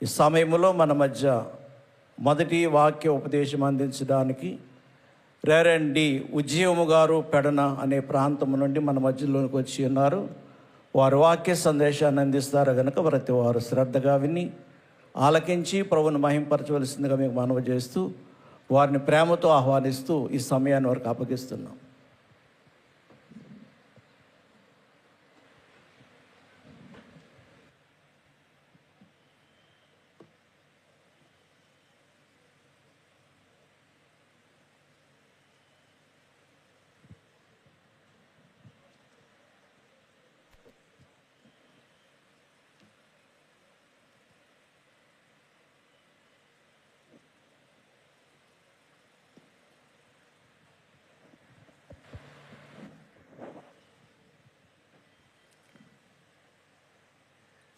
ఈ సమయంలో మన మధ్య మొదటి వాక్య ఉపదేశం అందించడానికి రెవరెండ్ డి ఉజ్జీవము గారు పెడన అనే ప్రాంతం నుండి మన మధ్యలోనికి వచ్చి ఉన్నారు. వారు వాక్య సందేశాన్ని అందిస్తారు కనుక ప్రతి వారు శ్రద్ధగా విని ఆలకించి ప్రభువును మహింపరచవలసిందిగా మీకు మనవి చేస్తూ వారిని ప్రేమతో ఆహ్వానిస్తూ ఈ సమయాన్ని వారికి అప్పగిస్తున్నాం.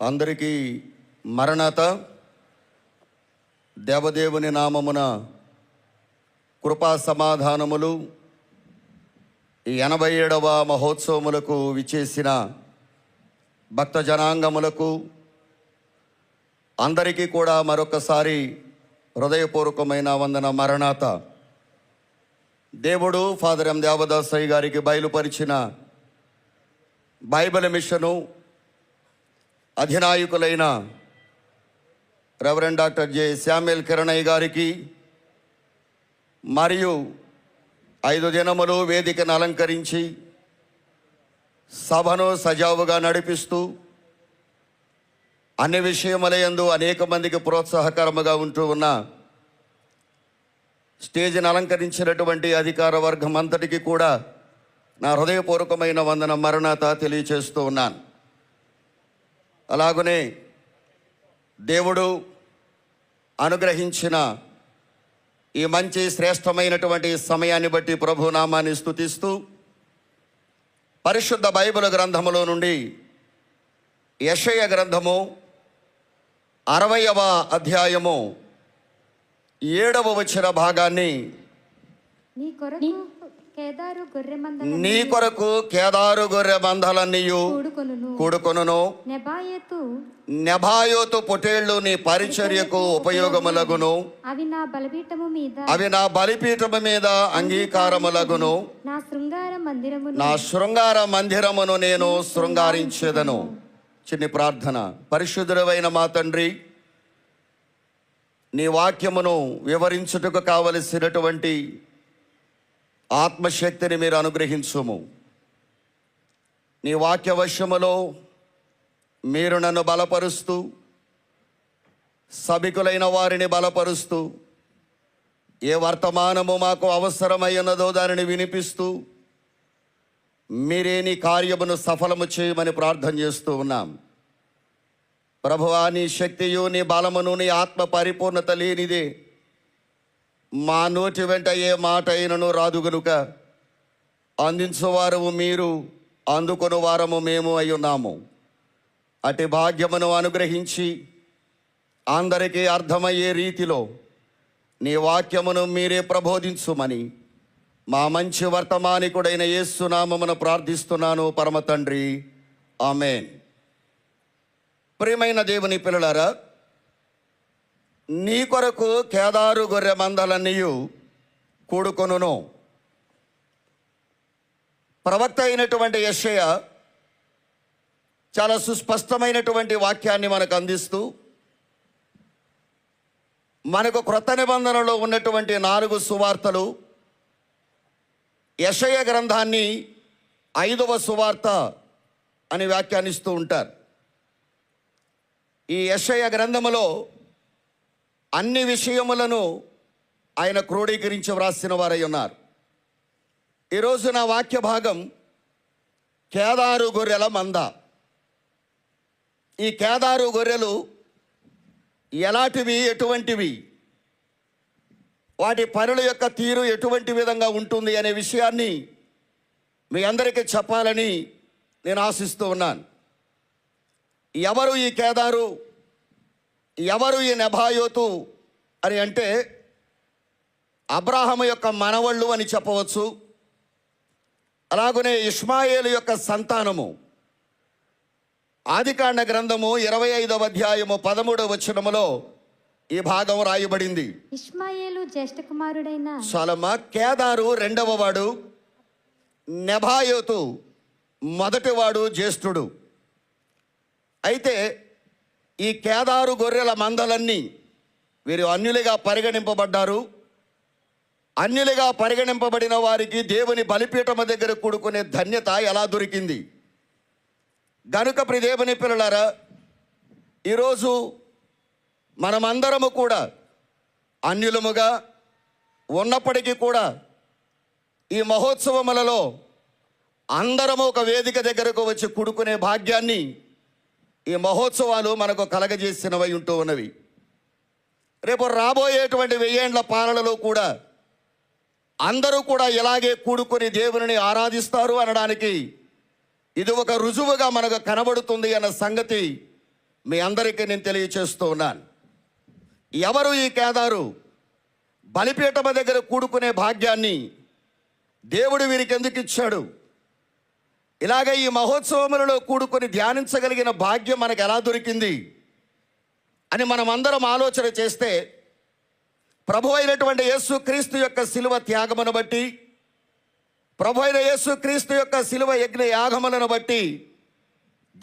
అందరికీ మరణాత. దేవదేవుని నామమున కృపా సమాధానములు. ఈ 87వ మహోత్సవములకు విచేసిన భక్త జనాంగములకు అందరికీ కూడా మరొకసారి హృదయపూర్వకమైన వందన. మరణాత. దేవుడు ఫాదర్ ఎం దేవదాసయ్య గారికి బయలుపరిచిన బైబిల్ మిషను అధినాయకులైన reverend doctor J Samuel Kiranayya గారికి మరియు 5 దినములు వేదికను అలంకరించి సభను సజావుగా నడిపిస్తూ అన్ని విషయములయందు అనేక మందికి ప్రోత్సాహకరముగా ఉంటూ ఉన్న స్టేజ్ని అలంకరించినటువంటి అధికార వర్గం అంతటికి కూడా నా హృదయపూర్వకమైన వందన. మరణాత తెలియచేస్తూ ఉన్నాను. అలాగనే దేవుడు అనుగ్రహించిన ఈ మంచి శ్రేష్టమైనటువంటి సమయాన్ని బట్టి ప్రభు నామాన్ని స్తుతిస్తూ పరిశుద్ధ బైబిల్ గ్రంథములో నుండి యెషయా గ్రంథము 60వ అధ్యాయము 7వ వచన భాగాన్ని నీ కొరకు కేదారు గొర్రె మందలన్నీయు కూడుకొనును, నెబాయోతు పొటేళ్లు నీ పరిచర్యకు ఉపయోగములగును, అవి నా బలిపీఠము మీద అంగీకారములగును, నా శృంగార మందిరమును నేను శృంగారించేదను. చిన్ని ప్రార్థన. పరిశుద్ధుడైన మా తండ్రి, నీ వాక్యమును వివరించుటకు కావలసినటువంటి ఆత్మశక్తిని మీరు అనుగ్రహించుము. నీ వాక్యవశములో మీరు నన్ను బలపరుస్తూ, సభికులైన వారిని బలపరుస్తూ, ఏ వర్తమానము మాకు అవసరమైనదో దానిని వినిపిస్తూ మీరే నీ కార్యమును సఫలము చేయమని ప్రార్థన చేస్తూ ఉన్నాం. ప్రభువా, నీ శక్తియు నీ బలమును నీ ఆత్మ పరిపూర్ణత లేనిదే మా నోటి వెంట ఏ మాట అయినను రాదు గనుక అందించువారము మీరు, అందుకొను వారము మేము అయి ఉన్నాము. అటు భాగ్యమును అనుగ్రహించి అందరికీ అర్థమయ్యే రీతిలో నీ వాక్యమును మీరే ప్రబోధించుమని మా మంచి వర్తమానికుడైన యేసు నామమున ప్రార్థిస్తున్నాను పరమ తండ్రి. ఆమేన్. ప్రియమైన దేవుని పిల్లలారా, నీ కొరకు కేదారు గొర్రె మందలన్నీయు కూడుకొనును. ప్రవక్త అయినటువంటి యెషయా చాలా సుస్పష్టమైనటువంటి వాక్యాన్ని మనకు అందిస్తూ మనకు క్రొత్త నిబంధనలో ఉన్నటువంటి 4 సువార్తలు, యెషయా గ్రంథాన్ని 5వ సువార్త అని వ్యాఖ్యానిస్తూ ఉంటారు. ఈ యెషయా గ్రంథములో అన్ని విషయములను ఆయన క్రోడీకరించి వ్రాసిన వారై ఉన్నారు. ఈరోజు నా వాక్య భాగం కేదారు గొర్రెల మంద. ఈ కేదారు గొర్రెలు ఎలాంటివి, ఎటువంటివి, వాటి పనుల యొక్క తీరు ఎటువంటి విధంగా ఉంటుంది అనే విషయాన్ని మీ అందరికీ చెప్పాలని నేను ఆశిస్తూ ఉన్నాను. ఎవరు ఈ కేదారు, ఎవరు ఈ నెబాయోతు అని అంటే అబ్రాహాము యొక్క మనవళ్ళు అని చెప్పవచ్చు. అలాగనే ఇష్మాయేలు యొక్క సంతానము. ఆదికాండ గ్రంథము 25వ అధ్యాయము 13వ వచనములో ఈ భాగం రాయబడింది. ఇష్మాయేలు జ్యేష్ఠ కుమారుడైన చాలమ్మా. కేదారు రెండవ వాడు, నెబాయోతు మొదటివాడు జ్యేష్ఠుడు. అయితే ఈ కేదారు గొర్రెల మందలన్నీ వీరు అన్యులుగా పరిగణింపబడ్డారు. అన్యులుగా పరిగణింపబడిన వారికి దేవుని బలిపీఠము దగ్గర కూడుకునే ధన్యత ఎలా దొరికింది? గనుక ప్రియ దేవుని పిల్లలారా, ఈరోజు మనమందరము కూడా అన్యులముగా ఉన్నప్పటికీ కూడా ఈ మహోత్సవములలో అందరము ఒక వేదిక దగ్గరకు వచ్చి కూడుకునే భాగ్యాన్ని ఈ మహోత్సవాలు మనకు కలగజేసినవై ఉంటూ ఉన్నవి. రేపు రాబోయేటువంటి 1000 ఏండ్ల పాలనలో కూడా అందరూ కూడా ఇలాగే కూడుకొని దేవుని ఆరాధిస్తారు అనడానికి ఇది ఒక రుజువుగా మనకు కనబడుతుంది అన్న సంగతి మీ అందరికీ నేను తెలియచేస్తూ ఉన్నాను. ఎవరు ఈ కేదారు? బలిపీఠమ దగ్గర కూడుకునే భాగ్యాన్ని దేవుడు వీరికి ఎందుకు ఇచ్చాడు? ఇలాగ ఈ మహోత్సవములలో కూడుకొని ధ్యానించగలిగిన భాగ్యం మనకు ఎలా దొరికింది అని మనం అందరం ఆలోచన చేస్తే, ప్రభు అయినటువంటి యేసు క్రీస్తు యొక్క శిలువ త్యాగమును బట్టి, ప్రభు అయిన యేసు క్రీస్తు యొక్క శిలువ యజ్ఞ యాగములను బట్టి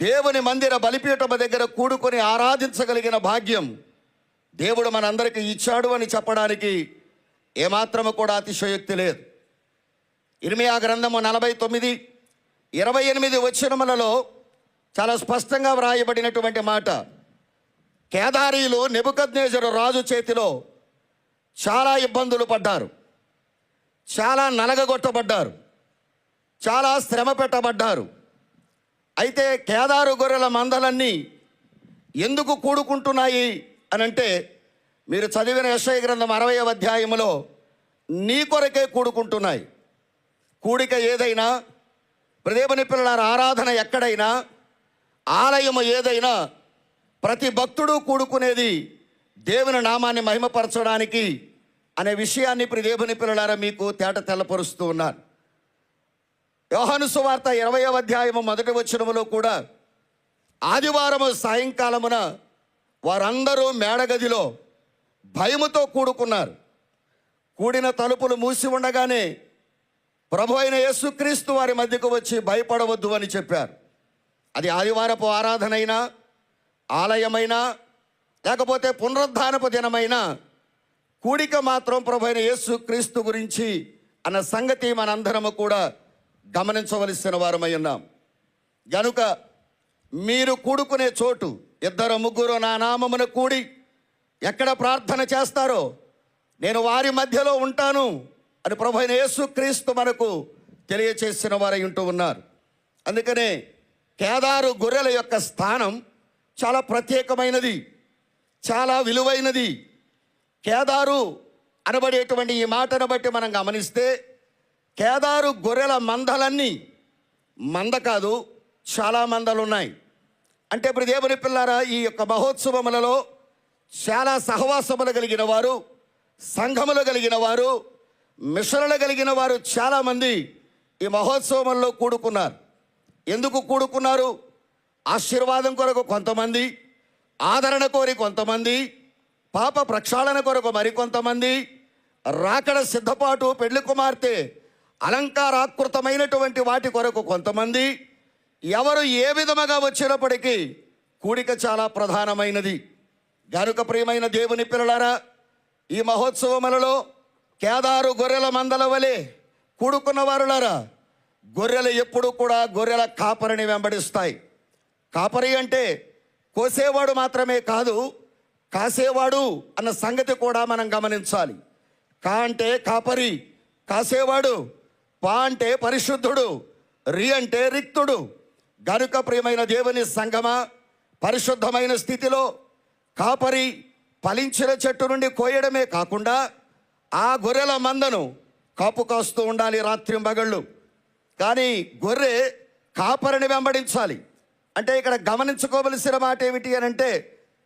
దేవుని మందిర బలిపీఠము దగ్గర కూడుకొని ఆరాధించగలిగిన భాగ్యం దేవుడు మనందరికీ ఇచ్చాడు అని చెప్పడానికి ఏమాత్రము కూడా అతిశయోక్తి లేదు. ఇర్మియా గ్రంథము 49, 28 వచనములలో చాలా స్పష్టంగా వ్రాయబడినటువంటి మాట, కేదారీలు నెబుకద్నెజరు రాజు చేతిలో చాలా ఇబ్బందులు పడ్డారు, చాలా నలగగొట్టబడ్డారు, చాలా శ్రమ పెట్టబడ్డారు. అయితే కేదారు గొర్రెల మందలన్నీ ఎందుకు కూడుకుంటున్నాయి అని అంటే, మీరు చదివిన యెషయా గ్రంథం 60వ అధ్యాయములో నీ కొరకే కూడుకుంటున్నాయి. కూడిక ఏదైనా, దేవుని పిల్లల ఆరాధన ఎక్కడైనా, ఆలయము ఏదైనా, ప్రతి భక్తుడు కూడుకునేది దేవుని నామాన్ని మహిమపరచడానికి అనే విషయాన్ని దేవుని పిల్లలారా మీకు తేట తెల్లపరుస్తూ ఉన్నారు. యోహాను సువార్త 20వ అధ్యాయము 1వ వచనములో కూడా ఆదివారము సాయంకాలమున వారందరూ మేడగదిలో భయముతో కూడుకున్నారు. కూడిన తలుపులు మూసి ఉండగానే ప్రభు అయిన యేసుక్రీస్తు వారి మధ్యకు వచ్చి భయపడవద్దు అని చెప్పారు. అది ఆదివారపు ఆరాధన అయినా, ఆలయమైనా, లేకపోతే పునరుద్ధానపు దినమైనా, కూడిక మాత్రం ప్రభు అయిన యేసుక్రీస్తు గురించి అన్న సంగతి మనందరము కూడా గమనించవలసిన వారమై ఉన్నాం. గనుక మీరు కూడుకునే చోటు, 2, 3 నా నామమున కూడి ఎక్కడ ప్రార్థన చేస్తారో నేను వారి మధ్యలో ఉంటాను అని ప్రభు అయిన యేసుక్రీస్తు మనకు తెలియచేసిన వారై ఉంటూ ఉన్నారు. అందుకనే కేదారు గొర్రెల యొక్క స్థానం చాలా ప్రత్యేకమైనది, చాలా విలువైనది. కేదారు అనబడేటువంటి ఈ మాటను బట్టి మనం గమనిస్తే, కేదారు గొర్రెల మందలన్నీ మంద కాదు, చాలా మందలు ఉన్నాయి. అంటే ఇప్పుడు దేవుని పిల్లారా, ఈ యొక్క మహోత్సవములలో చాలా సహవాసములు కలిగిన వారు, సంఘములు కలిగిన వారు, మిషన్లు కలిగిన వారు చాలామంది ఈ మహోత్సవంలో కూడుకున్నారు. ఎందుకు కూడుకున్నారు? ఆశీర్వాదం కొరకు కొంతమంది, ఆదరణ కోరి కొంతమంది, పాప ప్రక్షాళన కొరకు మరికొంతమంది, రాకడ సిద్ధపాటు, పెళ్లి కుమార్తె అలంకారాకృతమైనటువంటి వాటి కొరకు కొంతమంది. ఎవరు ఏ విధముగా వచ్చినప్పటికీ కూడిక చాలా ప్రధానమైనది. గనుక ప్రియమైన దేవుని పిల్లలారా, ఈ మహోత్సవములలో కేదారు గొర్రెల మందల వలె కూడుకున్న వారులారా, గొర్రెలు ఎప్పుడు కూడా గొర్రెల కాపరిని వెంబడిస్తాయి. కాపరి అంటే కోసేవాడు మాత్రమే కాదు, కాసేవాడు అన్న సంగతి కూడా మనం గమనించాలి. కా అంటే కాపరి, కాసేవాడు. పా అంటే పరిశుద్ధుడు, రి అంటే రిక్తుడు. గనుక ప్రియమైన దేవుని సంగమా, పరిశుద్ధమైన స్థితిలో కాపరి ఫలించిన చెట్టు నుండి కోయడమే కాకుండా ఆ గొర్రెల మందను కాపు కాస్తూ ఉండాలి రాత్రింబగళ్ళు. కానీ గొర్రె కాపరిని వెంబడించాలి. అంటే ఇక్కడ గమనించుకోవలసిన మాట ఏమిటి అని అంటే,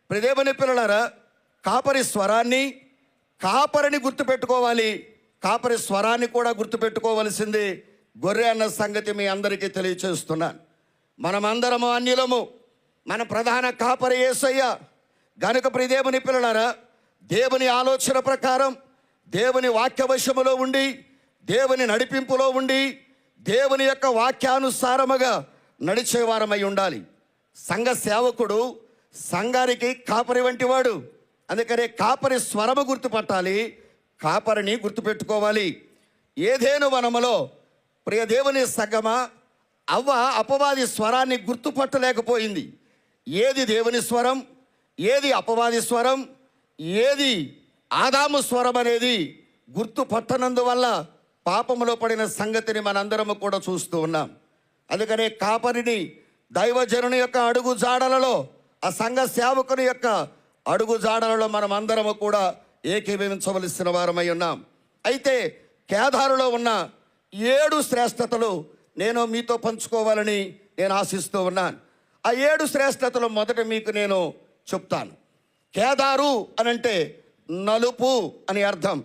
దేవుని పిల్లలారా, కాపరి స్వరాన్ని, కాపరిని గుర్తుపెట్టుకోవాలి, కాపరి స్వరాన్ని కూడా గుర్తుపెట్టుకోవలసింది గొర్రె అన్న సంగతి మీ అందరికీ తెలియచేస్తున్నాను. మనమందరము అన్యులము, మన ప్రధాన కాపరి యేసయ్య. గనుక ప్రియ దేవుని పిల్లలారా, దేవుని ఆలోచన ప్రకారం, దేవుని వాక్యవశములో ఉండి, దేవుని నడిపింపులో ఉండి, దేవుని యొక్క వాక్యానుసారముగా నడిచేవారమై ఉండాలి. సంఘ సేవకుడు సంఘానికి కాపరి వంటివాడు. అందుకనే కాపరి స్వరము గుర్తుపట్టాలి, కాపరిని గుర్తుపెట్టుకోవాలి. ఏదేను వనములో ప్రియ దేవుని సంగమా, అవ్వ అపవాది స్వరాన్ని గుర్తుపట్టలేకపోయింది. ఏది దేవుని స్వరం, ఏది అపవాది స్వరం, ఏది ఆదాము స్వరం అనేది గుర్తుపట్టనందువల్ల పాపములో పడిన సంగతిని మనందరము కూడా చూస్తూ ఉన్నాం. అందుకనే కాపరిని దైవజనుని యొక్క అడుగు జాడలలో, ఆ సంఘ సేవకుని యొక్క అడుగు జాడలలో మనం అందరము కూడా ఏకీభవించవలసిన వారమై ఉన్నాం. అయితే కేదారులో ఉన్న 7 శ్రేష్టతలు నేను మీతో పంచుకోవాలని నేను ఆశిస్తూ ఉన్నాను. ఆ 7 శ్రేష్టతలు మొదట మీకు నేను చెప్తాను. కేదారు అనంటే నలుపు అని అర్థం,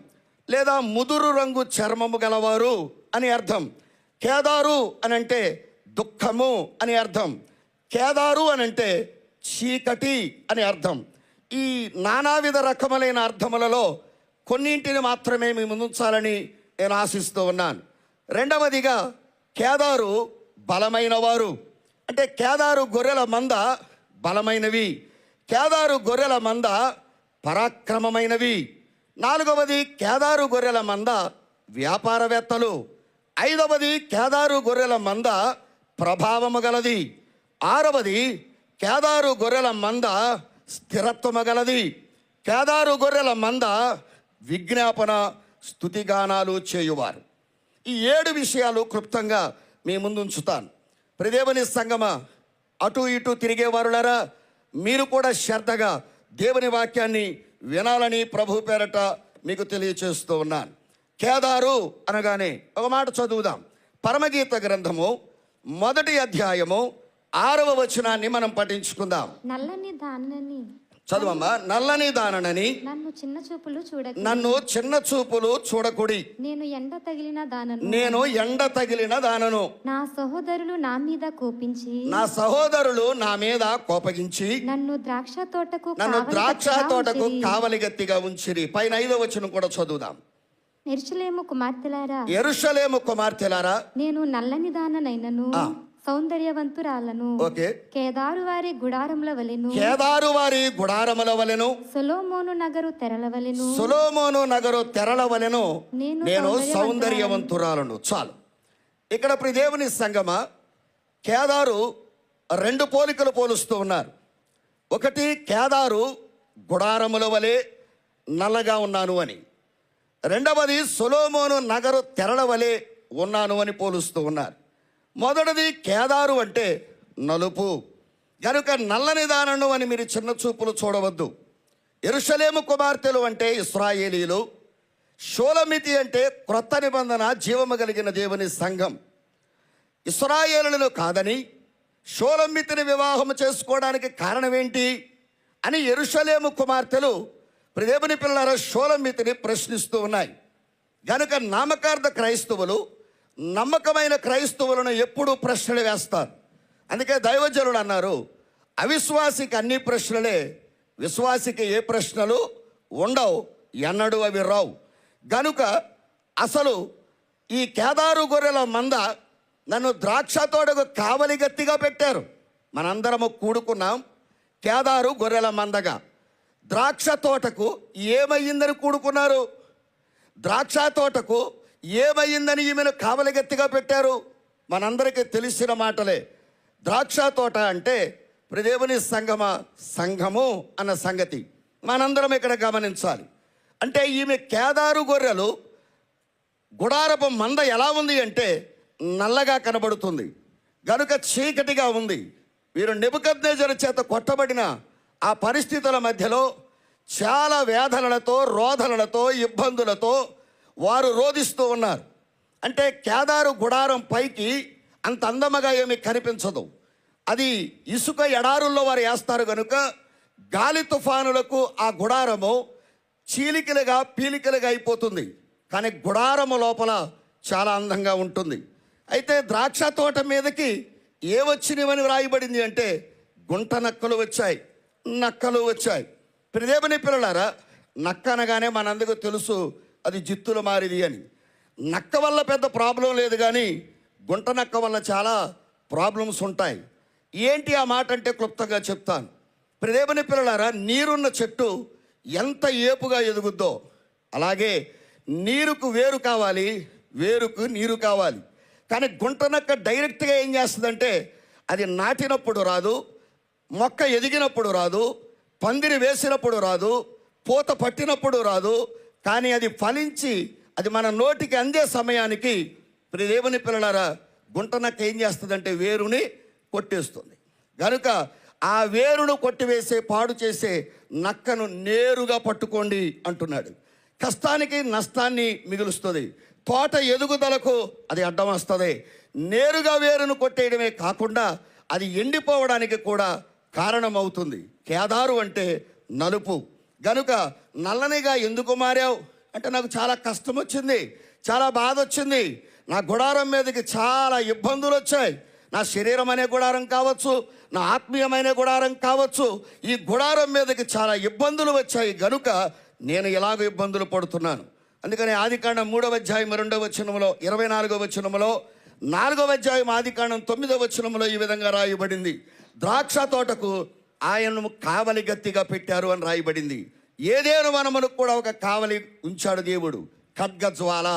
లేదా ముదురు రంగు చర్మము గలవారు అని అర్థం. కేదారు అనంటే దుఃఖము అని అర్థం. కేదారు అనంటే చీకటి అని అర్థం. ఈ నానావిధ రకములైన అర్థములలో కొన్నింటిని మాత్రమే మీ ముందుంచాలని నేను ఆశిస్తూ ఉన్నాను. రెండవదిగా కేదారు బలమైన వారు, అంటే కేదారు గొర్రెల మంద బలమైనవి, కేదారు గొర్రెల మంద పరాక్రమమైనవి. నాలుగవది కేదారు గొర్రెల మంద వ్యాపారవేత్తలు. ఐదవది కేదారు గొర్రెల మంద ప్రభావము గలది. ఆరవది కేదారు గొర్రెల మంద స్థిరత్వము గలది. కేదారు గొర్రెల మంద విజ్ఞాపన స్తుతిగానాలు చేయువారు. ఈ 7 విషయాలు క్లుప్తంగా మీ ముందు ఉంచుతాను. ప్రదేవుని సంగమా, అటు ఇటు తిరిగేవారులారా, మీరు కూడా శ్రద్ధగా దేవుని వాక్యాన్ని వినాలని ప్రభు పేరట మీకు తెలియచేస్తూ ఉన్నాను. కేదారు అనగానే ఒక మాట చదువుదాం. పరమగీత గ్రంథము 1వ అధ్యాయము 6వ వచనాన్ని మనం పఠించుకుందాం. నల్లని దానని చదువమ్మా. నల్లని దానని నన్ను చిన్న చూపులు చూడకు, నన్ను చిన్న చూపులు చూడకుడి, నేను ఎండ తగిలిన దానను, నేను ఎండ తగిలిన దానను. నా సహోదరులు నా మీద కోపించి, నా సహోదరులు నా మీద కోపగించి నన్ను ద్రాక్ష తోటకు కావలిగత్తిగా ఉంచిరి. పైన 5వ వచనం కూడా చదువుదాం. యెరూషలేము కుమార్తెలారా, యెరూషలేము కుమార్తెలారా, నేను నల్లని దాననైనను సౌందర్యవంతురాలను. ఓకే. కేదారు వారి గుడారముల వలెను, కేదారు వారి గుడారముల వలెను, సొలొమోను నగరు తెరల వలెను, సొలొమోను నగరు తెరల వలెను నేను సౌందర్యవంతురాలను. సౌందర్యవంతురాలను. చాలు. ఇక్కడ ప్రియ దేవుని సంగమా, కేదారు 2 పోలికలు పోలుస్తూ ఉన్నారు. ఒకటి, కేదారు గుడారముల వలె నల్లగా ఉన్నాను అని. రెండవది, సొలొమోను నగరు తెరల వలె ఉన్నాను అని పోలుస్తూ ఉన్నారు. మొదటిది కేదారు అంటే నలుపు, కనుక నల్లని దానను అని మీరు చిన్న చూపులు చూడవద్దు. యెరూషలేము కుమార్తెలు అంటే ఇశ్రాయేలీలు, షోలమితి అంటే క్రొత్త నిబంధన జీవము కలిగిన దేవుని సంఘం. ఇశ్రాయేలులను కాదని షోలమితిని వివాహం చేసుకోవడానికి కారణం ఏంటి అని యెరూషలేము కుమార్తెలు దేవుని పిల్లల షోలమితిని ప్రశ్నిస్తూ ఉన్నాయి. కనుక నామకార్థ క్రైస్తవులు నమ్మకమైన క్రైస్తవులను ఎప్పుడూ ప్రశ్నలు వేస్తారు. అందుకే దైవజనులు అన్నారు, అవిశ్వాసికి అన్ని ప్రశ్నలే, విశ్వాసికి ఏ ప్రశ్నలు ఉండవు, ఎన్నడూ అవి రావు. గనుక అసలు ఈ కేదారు గొర్రెల మంద నన్ను ద్రాక్ష తోటకు కావలిగత్తిగా పెట్టారు. మనందరము కూడుకున్నాం కేదారు గొర్రెల మందగా. ద్రాక్ష తోటకు ఏమయ్యిందని కూడుకున్నారు? ద్రాక్ష తోటకు ఏమయ్యిందని ఈమెను కావలిగత్తిగా పెట్టారు? మనందరికీ తెలిసిన మాటలే. ద్రాక్ష తోట అంటే దేవుని సంఘము అన్న సంగతి మనందరం ఇక్కడ గమనించాలి. అంటే ఈమె కేదారు గొర్రెలు గుడారపు మంద ఎలా ఉంది అంటే నల్లగా కనబడుతుంది, గనుక చీకటిగా ఉంది. వీరు నెబుకద్నెజరు చేత కొట్టబడిన ఆ పరిస్థితుల మధ్యలో చాలా వేదనలతో, రోదనలతో, ఇబ్బందులతో వారు రోధిస్తూ ఉన్నారు. అంటే కేదారు గుడారం పైకి అంత అందముగా ఏమీ కనిపించదు. అది ఇసుక ఎడారుల్లో వారు వేస్తారు కనుక గాలి తుఫానులకు ఆ గుడారము చీలికలుగా పీలికలుగా అయిపోతుంది. కానీ గుడారము లోపల చాలా అందంగా ఉంటుంది. అయితే ద్రాక్ష తోట మీదకి ఏ వచ్చినవని వ్రాయబడింది అంటే గుంట నక్కలు వచ్చాయి, నక్కలు వచ్చాయి. దేవుని పిల్లలారా, నక్క అనగానే మనందరికీ తెలుసు అది జిత్తుల మారిది అని. నక్క వల్ల పెద్ద ప్రాబ్లం లేదు, కానీ గుంట నక్క వల్ల చాలా ప్రాబ్లమ్స్ ఉంటాయి. ఏంటి ఆ మాట అంటే క్లుప్తంగా చెప్తాను. దేవుని పిల్లలారా, నీరున్న చెట్టు ఎంత ఏపుగా ఎదుగుద్దో అలాగే నీరుకు వేరు కావాలి, వేరుకు నీరు కావాలి. కానీ గుంట నక్క డైరెక్ట్గా ఏం చేస్తుందంటే, అది నాటినప్పుడు రాదు, మొక్క ఎదిగినప్పుడు రాదు, పందిరి వేసినప్పుడు రాదు, పూత పట్టినప్పుడు రాదు. కానీ అది ఫలించి అది మన నోటికి అందే సమయానికి దేవుని పిల్లలారా గుంట నక్క ఏం చేస్తుందంటే వేరుని కొట్టేస్తుంది. కనుక ఆ వేరును కొట్టివేసే పాడు చేసే నక్కను నేరుగా పట్టుకోండి అంటున్నాడు. కష్టానికి నష్టాన్ని మిగులుస్తుంది, తోట ఎదుగుదలకు అది అడ్డం వస్తుంది. నేరుగా వేరును కొట్టేయడమే కాకుండా అది ఎండిపోవడానికి కూడా కారణమవుతుంది. కేదారు అంటే నలుపు. గనుక నల్లనిగా ఎందుకు మారావు అంటే, నాకు చాలా కష్టం వచ్చింది, చాలా బాధ వచ్చింది, నా గుడారం మీదకి చాలా ఇబ్బందులు వచ్చాయి. నా శరీరం అనే గుడారం కావచ్చు, నా ఆత్మీయమైన గుడారం కావచ్చు, ఈ గుడారం మీదకి చాలా ఇబ్బందులు వచ్చాయి. గనుక నేను ఎలాగో ఇబ్బందులు పడుతున్నాను. అందుకని ఆదికాండం 3వ అధ్యాయం 2వ వచనములో 24వ వచనములో 4వ అధ్యాయం ఆదికాండం 9వ వచనములో ఈ విధంగా రాయబడింది, ద్రాక్ష తోటకు ఆయనను కావలి గత్తిగా పెట్టారు అని రాయబడింది. ఏదేను వనమునకు కూడా ఒక కావలి ఉంచాడు దేవుడు. ఖడ్గజ్వాల,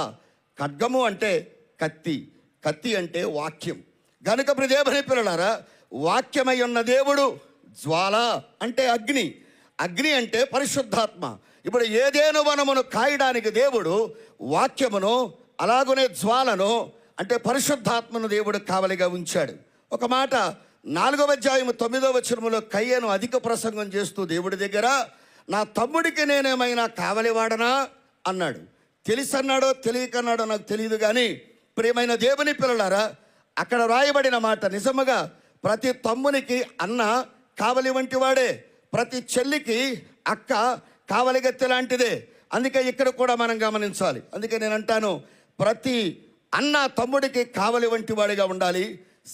ఖడ్గము అంటే కత్తి, కత్తి అంటే వాక్యం. గనుక దేవుని పిల్లలారా, వాక్యమై ఉన్న దేవుడు, జ్వాల అంటే అగ్ని, అగ్ని అంటే పరిశుద్ధాత్మ. ఇప్పుడు ఏదేను వనమును కాయడానికి దేవుడు వాక్యమును, అలాగనే జ్వాలను అంటే పరిశుద్ధాత్మను దేవుడు కావలిగా ఉంచాడు. ఒక మాట 4వ అధ్యాయం 9వ వచనములో కయ్యను అధిక ప్రసంగం చేస్తూ దేవుడి దగ్గర, నా తమ్ముడికి నేనేమైనా కావలివాడనా అన్నాడు. తెలిసన్నాడో తెలియకన్నాడో నాకు తెలియదు, కానీ ప్రియమైన దేవుని పిల్లలారా, అక్కడ రాయబడిన మాట నిజముగా ప్రతి తమ్మునికి అన్న కావలి వంటి వాడే, ప్రతి చెల్లికి అక్క కావలిగత్తె లాంటిదే. అందుకే ఇక్కడ కూడా మనం గమనించాలి. అందుకే నేను అంటాను, ప్రతి అన్న తమ్ముడికి కావలి వంటి వాడిగా ఉండాలి,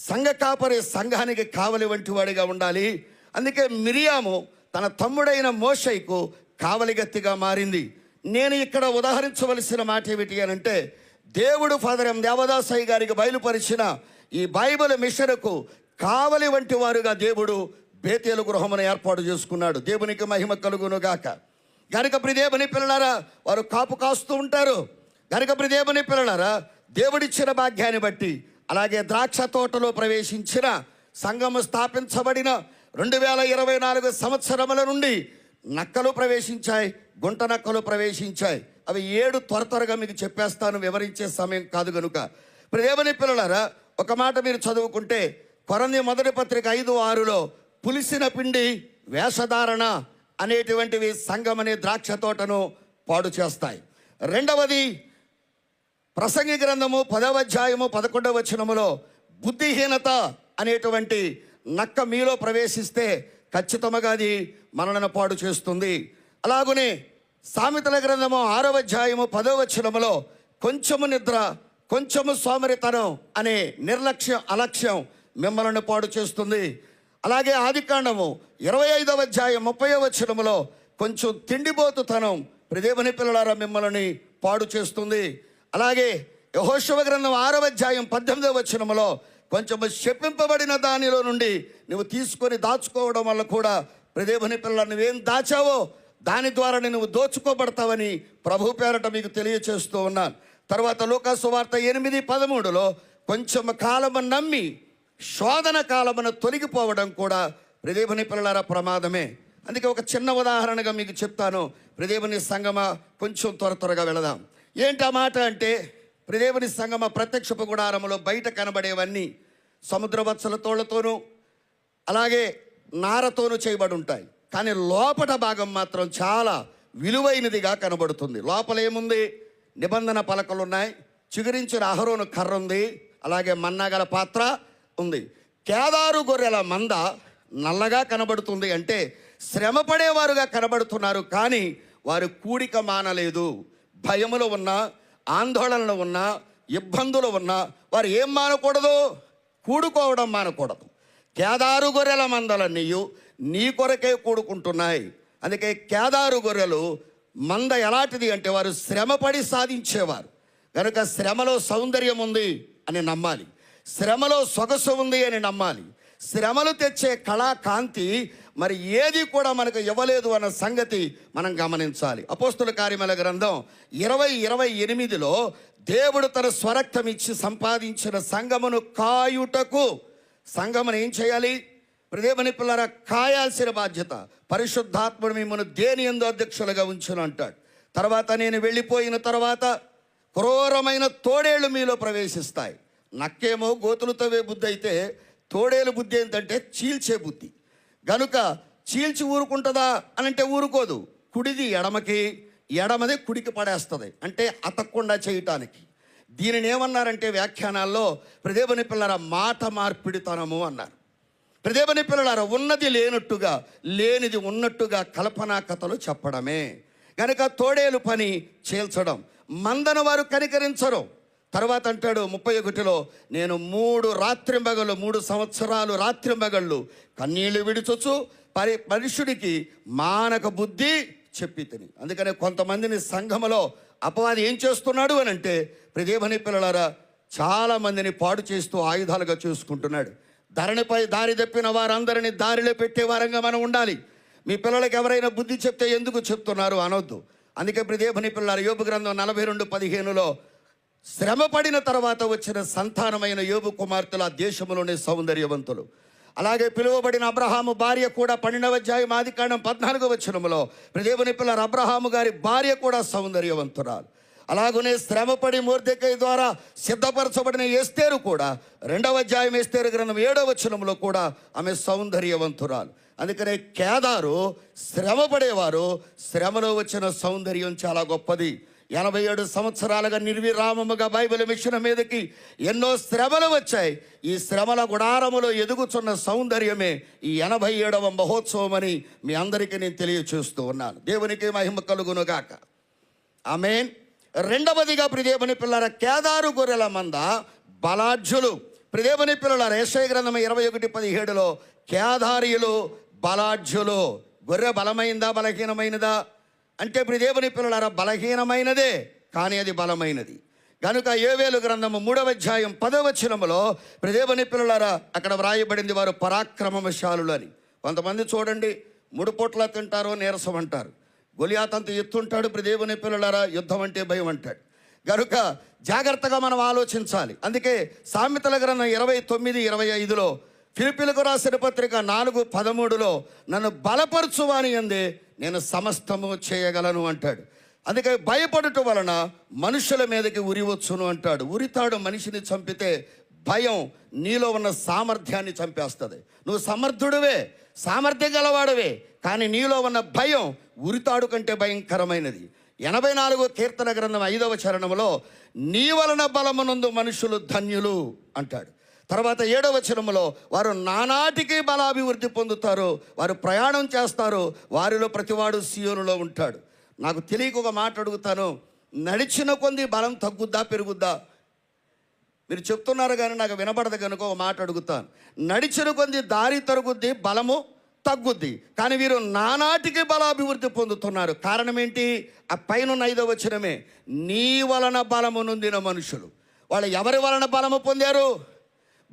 సంఘ కాపరి సంఘానికి కావలి వంటి వాడిగా ఉండాలి. అందుకే మిరియాము తన తమ్ముడైన మోషేకు కావలిగత్తిగా మారింది. నేను ఇక్కడ ఉదాహరించవలసిన మాట ఏమిటి అని అంటే, దేవుడు ఫాదర్ ఎం దేవదాసయ్య గారికి బయలుపరిచిన ఈ బైబిల్ మిషన్కు కావలి వంటి వారుగా దేవుడు బేతేలు గృహమును ఏర్పాటు చేసుకున్నాడు. దేవునికి మహిమ కలుగును గాక. గనుక దేవుని పిల్లలారా, వారు కాపు కాస్తూ ఉంటారు. గనుక దేవుని పిల్లలారా, దేవుడిచ్చిన భాగ్యాన్ని బట్టి, అలాగే ద్రాక్ష తోటలో ప్రవేశించిన సంఘము స్థాపించబడిన 2024 సంవత్సరముల నుండి నక్కలు ప్రవేశించాయి, గుంట నక్కలు ప్రవేశించాయి. అవి 7 త్వరగా మీకు చెప్పేస్తాను, వివరించే సమయం కాదు కనుక. దేవుని పిల్లలారా, ఒక మాట మీరు చదువుకుంటే కొరంథీ మొదటి పత్రిక 5:6లో పులిసిన పిండి, వేషధారణ అనేటువంటివి సంఘం అనే ద్రాక్ష తోటను పాడు చేస్తాయి. రెండవది ప్రసంగి గ్రంథము 10వ అధ్యాయము 11వ వచనములో బుద్ధిహీనత అనేటువంటి నక్క మీలో ప్రవేశిస్తే ఖచ్చితంగా అది మనలను పాడు చేస్తుంది. అలాగనే సామెతల గ్రంథము 6వ అధ్యాయము 10వ వచనములో కొంచెము నిద్ర, కొంచెము సోమరితనం అనే నిర్లక్ష్యం, అలక్ష్యం మిమ్మల్ని పాడు చేస్తుంది. అలాగే ఆదికాండము 25వ అధ్యాయం 30వ వచనములో కొంచెం తిండిపోతుతనం దేవుని పిల్లలారా మిమ్మల్ని పాడు చేస్తుంది. అలాగే యెహోషువ గ్రంథం 6వ అధ్యాయం 18వ వచనములో కొంచెం శపింపబడిన దానిలో నుండి నువ్వు తీసుకొని దాచుకోవడం వల్ల కూడా దేవుని పిల్లలు నువ్వేం దాచావో దాని ద్వారా నువ్వు దోచుకోబడతావని ప్రభు పేరట మీకు తెలియచేస్తూ ఉన్నాను. తర్వాత లూకా సువార్త 8:13లో కొంచెం కాలము నమ్మి శోధన కాలమున తొలగిపోవడం కూడా దేవుని పిల్లలారా ప్రమాదమే. అందుకే ఒక చిన్న ఉదాహరణగా మీకు చెప్తాను. దేవుని సంగమా, కొంచెం త్వరగా వెళదాం. ఏంటి ఆ మాట అంటే, దేవుని సంగమ ప్రత్యక్షపు గుడారములో బయట కనబడేవన్నీ సముద్రవత్సల తోళ్లతోనూ అలాగే నారతోనూ చేయబడి ఉంటాయి. కానీ లోపట భాగం మాత్రం చాలా విలువైనదిగా కనబడుతుంది. లోపల ఏముంది? నిబంధన పలకలు ఉన్నాయి, చిగురించిన అహరోను కర్ర ఉంది, అలాగే మన్నాగల పాత్ర ఉంది. కేదారు గొర్రెల మంద నల్లగా కనబడుతుంది అంటే శ్రమపడేవారుగా కనబడుతున్నారు, కానీ వారు కూడిక మానలేదు. భయములు ఉన్నా, ఆందోళనలు ఉన్నా, ఇబ్బందులు ఉన్నా వారు ఏం మానకూడదు? కూడుకోవడం మానకూడదు. కేదారు గొర్రెల మందలన్నీయు నీ కొరకే కూడుకుంటున్నాయి. అందుకే కేదారు గొర్రెలు మంద ఎలాంటిది అంటే వారు శ్రమపడి సాధించేవారు కనుక శ్రమలో సౌందర్యం ఉంది అని నమ్మాలి, శ్రమలో సొగసు ఉంది అని నమ్మాలి. శ్రమలు తెచ్చే కళా కాంతి మరి ఏది కూడా మనకు ఇవ్వలేదు అన్న సంగతి మనం గమనించాలి. అపోస్తుల కార్యముల గ్రంథం 20:28లో దేవుడు తన స్వరక్తం ఇచ్చి సంపాదించిన సంఘమును కాయుటకు, సంఘమును ఏం చేయాలి? దేవుని పిల్లరా, కాయాల్సిన బాధ్యత. పరిశుద్ధాత్ముడు మిమ్మల్ని దేని యందు అధ్యక్షులుగా ఉంచును అంటాడు. తర్వాత నేను వెళ్ళిపోయిన తర్వాత క్రూరమైన తోడేళ్ళు మీలో ప్రవేశిస్తాయి. నక్కేమో గోతులు తవ్వే బుద్ధి అయితే తోడేలు బుద్ధి ఏంటంటే చీల్చే బుద్ధి. గనుక చీల్చి ఊరుకుంటుందా అని అంటే ఊరుకోదు. కుడిది ఎడమకి, ఎడమది కుడికి పడేస్తుంది, అంటే అతక్కుండా చేయటానికి. దీనిని ఏమన్నారంటే వ్యాఖ్యానాల్లో దేవుని పిల్లల మాట మార్పిడితనము అన్నారు. దేవుని పిల్లలారా, ఉన్నది లేనట్టుగా లేనిది ఉన్నట్టుగా కల్పనా కథలు చెప్పడమే. కనుక తోడేలు పని చీల్చడం, మందను వారు కనికరించరు. తర్వాత అంటాడు 31లో, నేను 3 సంవత్సరాలు రాత్రింబగళ్ళు కన్నీళ్లు విడుచొచ్చు మనుషుడికి మానక బుద్ధి చెప్పి తిని. అందుకనే కొంతమందిని సంఘములో అపవాది ఏం చేస్తున్నాడు అని అంటే, దేవుని పిల్లలారా, చాలామందిని పాడు చేస్తూ ఆయుధాలుగా చూసుకుంటున్నాడు. ధరణిపై దారి తప్పిన వారందరినీ దారిలో పెట్టే వారంగా మనం ఉండాలి. మీ పిల్లలకి ఎవరైనా బుద్ధి చెప్తే ఎందుకు చెప్తున్నారు అనొద్దు. అందుకే దేవుని పిల్లలు యోబు గ్రంథం 42:15లో, శ్రమ పడిన తర్వాత వచ్చిన సంతానమైన యోబు కుమార్తెల దేశంలోనే సౌందర్యవంతులు. అలాగే పిలువబడిన అబ్రహాము భార్య కూడా 12వ అధ్యాయం ఆదికాండం 14వ వచనంలో దేవుని పిల్లలు అబ్రహాము గారి భార్య కూడా సౌందర్యవంతురాలు. అలాగనే శ్రమపడి మొర్దెకై ద్వారా సిద్ధపరచబడిన ఎస్తేరు కూడా 2వ అధ్యాయం ఎస్తేరు గ్రంథం 7వ వచనంలో కూడా ఆమె సౌందర్యవంతురాలు. అందుకనే కేదారు శ్రమపడేవారు, శ్రమలో వచ్చిన సౌందర్యం చాలా గొప్పది. 87 సంవత్సరాలుగా నిర్విరామముగా బైబిల్ మిషన్ మీదకి ఎన్నో శ్రమలు వచ్చాయి. ఈ శ్రమల గుడారములో ఎదుగుతున్న సౌందర్యమే ఈ 87వ మహోత్సవం అని మీ అందరికీ నేను తెలియచేస్తూ ఉన్నాను. దేవునికి మహిమ కలుగునుగాక. ఆమేన్. రెండవదిగా దేవుని పిల్లల కేదారు గొర్రెల మంద బలాఢ్యులు. దేవుని పిల్లల యెషయా గ్రంథం 21:17లో కేదారీయులు బలాఢ్యులు. గొర్రె బలమైందా బలహీనమైనదా అంటే దేవుని పిల్లలారా, బలహీనమైనదే, కానీ అది బలమైనది. కనుక యోవేలు గ్రంథము 3వ అధ్యాయం 10వ వచనములో దేవుని పిల్లలారా అక్కడ వ్రాయబడింది, వారు పరాక్రమశాలులు అని. కొంతమంది చూడండి, 3 పూట్ల తింటారో నీరసం అంటారు. గొలియాత్ అంత ఎత్తుంటాడు, దేవుని పిల్లలారా యుద్ధం అంటే భయం అంటాడు. కనుక జాగ్రత్తగా మనం ఆలోచించాలి. అందుకే సామెతల గ్రంథం 29:25లో, ఫిలిప్పీలకు రాసిన పత్రిక 4:13లో, నన్ను బలపరచువాని యందే నేను సమస్తము చేయగలను అంటాడు. అందుకే భయపడటం వలన మనుషుల మీదకి ఉరివచ్చును అంటాడు. ఉరితాడు మనిషిని చంపితే భయం నీలో ఉన్న సామర్థ్యాన్ని చంపేస్తుంది. నువ్వు సమర్థుడివే, సామర్థ్యం గలవాడవే, కానీ నీలో ఉన్న భయం ఉరితాడు కంటే భయంకరమైనది. 84వ కీర్తన గ్రంథం 5వ చరణంలో, నీ వలన బలమునందు మనుషులు ధన్యులు అంటాడు. తర్వాత 7వ వచనంలో, వారు నానాటికి బలాభివృద్ధి పొందుతారు, వారు ప్రయాణం చేస్తారు, వారిలో ప్రతివాడు సీయోనులో ఉంటాడు. నాకు తెలియక ఒక మాట అడుగుతాను, నడిచిన కొద్ది బలం తగ్గుద్దా పెరుగుద్దా? మీరు చెప్తున్నారు కానీ నాకు వినపడదు కనుక ఒక మాట అడుగుతాను. నడిచిన కొద్ది దారి తరుగుద్ది, బలము తగ్గుద్ది, కానీ వీరు నానాటికి బలాభివృద్ధి పొందుతున్నారు. కారణం ఏంటి? ఆ పైన 5వ వచనమే, నీ వలన బలము నొందిన మనుషులు. వాళ్ళు ఎవరి వలన బలము పొందారు?